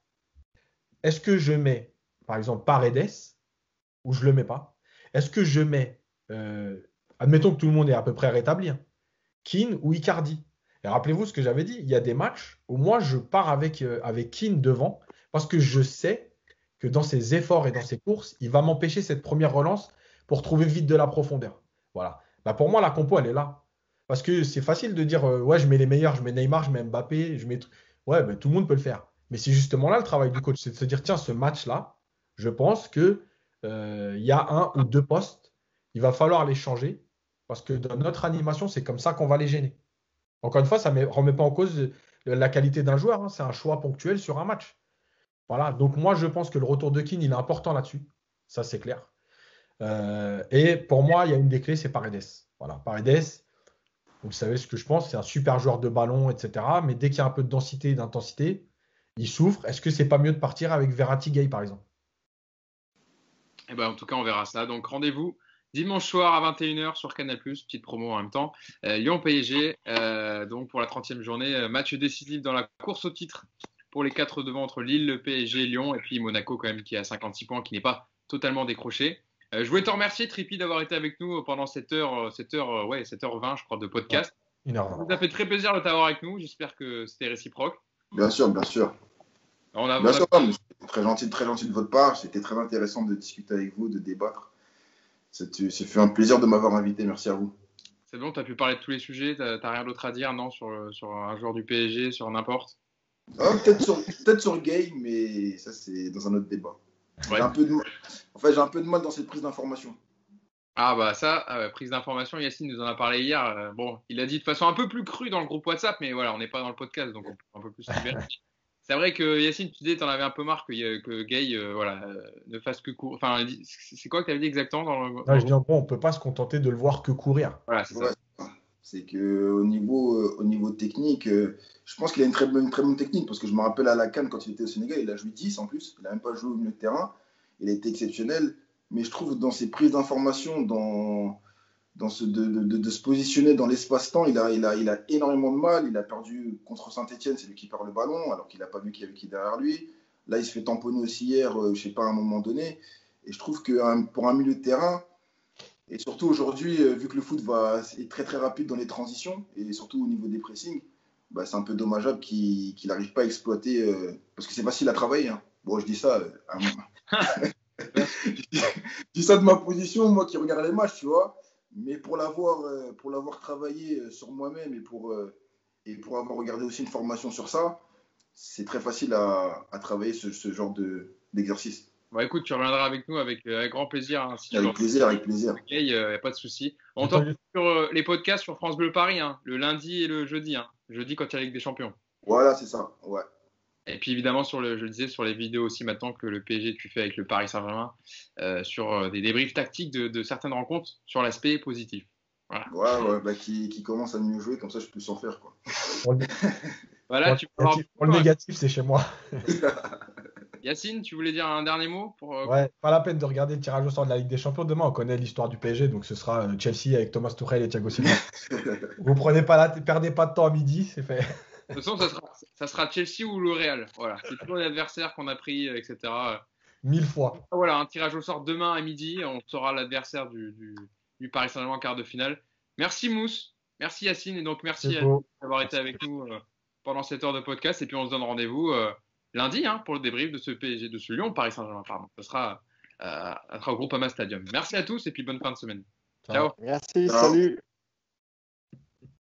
est-ce que je mets, par exemple, Paredes ou je le mets pas? Est-ce que je mets, euh, admettons que tout le monde est à peu près rétabli, hein, Keane ou Icardi? Et rappelez-vous ce que j'avais dit, il y a des matchs où moi je pars avec Keane devant parce que je sais que dans ses efforts et dans ses courses, il va m'empêcher cette première relance pour trouver vite de la profondeur. Voilà. Bah pour moi, la compo, elle est là. Parce que c'est facile de dire, ouais, je mets les meilleurs, je mets Neymar, je mets Mbappé, je mets. Ouais, bah, tout le monde peut le faire. Mais c'est justement là le travail du coach, c'est de se dire, tiens, ce match-là, je pense que il y a un ou deux postes, il va falloir les changer parce que dans notre animation, c'est comme ça qu'on va les gêner. Encore une fois, ça ne remet pas en cause la qualité d'un joueur, hein, c'est un choix ponctuel sur un match. Voilà, donc moi je pense que le retour de Keane, il est important là-dessus. Ça, c'est clair. Et pour moi, il y a une des clés, c'est Paredes. Voilà, Paredes, vous savez ce que je pense, c'est un super joueur de ballon, etc. Mais dès qu'il y a un peu de densité et d'intensité, il souffre. Est-ce que c'est pas mieux de partir avec Verratti Gay, par exemple? Eh ben, en tout cas, on verra ça. Donc, rendez-vous dimanche soir à 21h sur Canal+, petite promo en même temps. Lyon-PSG, donc pour la 30e journée, match décisif dans la course au titre pour les 4 devant entre Lille, le PSG, Lyon et puis Monaco quand même qui est à 56 points, qui n'est pas totalement décroché. Je voulais te remercier, Trippi, d'avoir été avec nous pendant cette heure, 7h20, je crois, de Ouais, podcast. une Ça heure. nous a fait très plaisir de t'avoir avec nous. J'espère que c'était réciproque. Bien sûr, bien sûr. On a, Bien on a- sûr, non, mais c'était très gentil de votre part. C'était très intéressant de discuter avec vous, de débattre. C'est fait un plaisir de m'avoir invité. Merci à vous. C'est bon, tu as pu parler de tous les sujets. T'as rien d'autre à dire, non, sur un joueur du PSG, sur n'importe. Ah, peut-être sur Gay, mais ça, c'est dans un autre débat. Ouais. En fait, j'ai un peu de mal dans cette prise d'information. Ah bah ça, prise d'information, Yacine nous en a parlé hier. Bon, il a dit de façon un peu plus crue dans le groupe WhatsApp, mais voilà, on n'est pas dans le podcast, donc on peut un peu plus se libérer. C'est vrai que Yacine, tu disais, t'en avais un peu marre que Gay, voilà, ne fasse que courir. Enfin, c'est quoi que tu avais dit exactement dans Là, le je dis groupe? en gros, on ne peut pas se contenter de le voir que courir. Voilà, c'est Ouais, ça. c'est que au niveau technique, je pense qu'il a une très bonne technique parce que je me rappelle à la CAN quand il était au Sénégal, il a joué 10 en plus, il n'a même pas joué au milieu de terrain, il a été exceptionnel, mais je trouve dans ses prises d'information, de se positionner dans l'espace-temps, il a énormément de mal, il a perdu contre Saint-Etienne, c'est lui qui perd le ballon alors qu'il n'a pas vu qu'il y avait qui derrière lui. Là, il se fait tamponner aussi hier, je ne sais pas, à un moment donné, et je trouve que pour un milieu de terrain, et surtout aujourd'hui, vu que le foot est très très rapide dans les transitions, et surtout au niveau des pressings, bah, c'est un peu dommageable qu'il n'arrive pas à exploiter, parce que c'est facile à travailler. Hein. Bon, je dis ça, je dis ça de ma position, moi qui regarde les matchs, tu vois. Mais pour l'avoir travaillé sur moi-même et pour avoir regardé aussi une formation sur ça, c'est très facile à travailler ce genre d'exercice. Bon, écoute, tu reviendras avec nous avec grand plaisir. Hein, si Avec plaisir, avec plaisir. Ok, il n'y a pas de souci. On t'entend sur les podcasts sur France Bleu Paris, hein, le lundi et le jeudi. Hein. Jeudi quand il y a la Ligue des Champions. Voilà, c'est ça. Ouais. Et puis évidemment, je le disais, sur les vidéos aussi maintenant que le PSG tu fais avec le Paris Saint-Germain, sur des débriefs tactiques de certaines rencontres sur l'aspect positif. Voilà. Ouais, bah, qui commence à mieux jouer, comme ça je peux s'en faire. Quoi. Voilà, tu peux avoir... Pour le négatif, c'est chez moi. Yacine, tu voulais dire un dernier mot pour, Ouais, pas la peine de regarder le tirage au sort de la Ligue des Champions. Demain, on connaît l'histoire du PSG, donc ce sera Chelsea avec Thomas Tuchel et Thiago Silva. Vous perdez pas de temps à midi, c'est fait. De toute façon, ça sera Chelsea ou le Real. Voilà, c'est toujours l'adversaire qu'on a pris, etc. 1000 fois. Voilà, un tirage au sort demain à midi. On saura l'adversaire du Paris Saint-Germain en quart de finale. Merci Mousse, merci Yacine, et donc merci d'avoir été avec nous pendant cette heure de podcast. Et puis on se donne rendez-vous lundi pour le débrief de ce PSG, de ce Lyon Paris Saint-Germain. Pardon. Ça sera au Groupama Stadium. Merci à tous et puis bonne fin de semaine. Ciao. Merci, salut.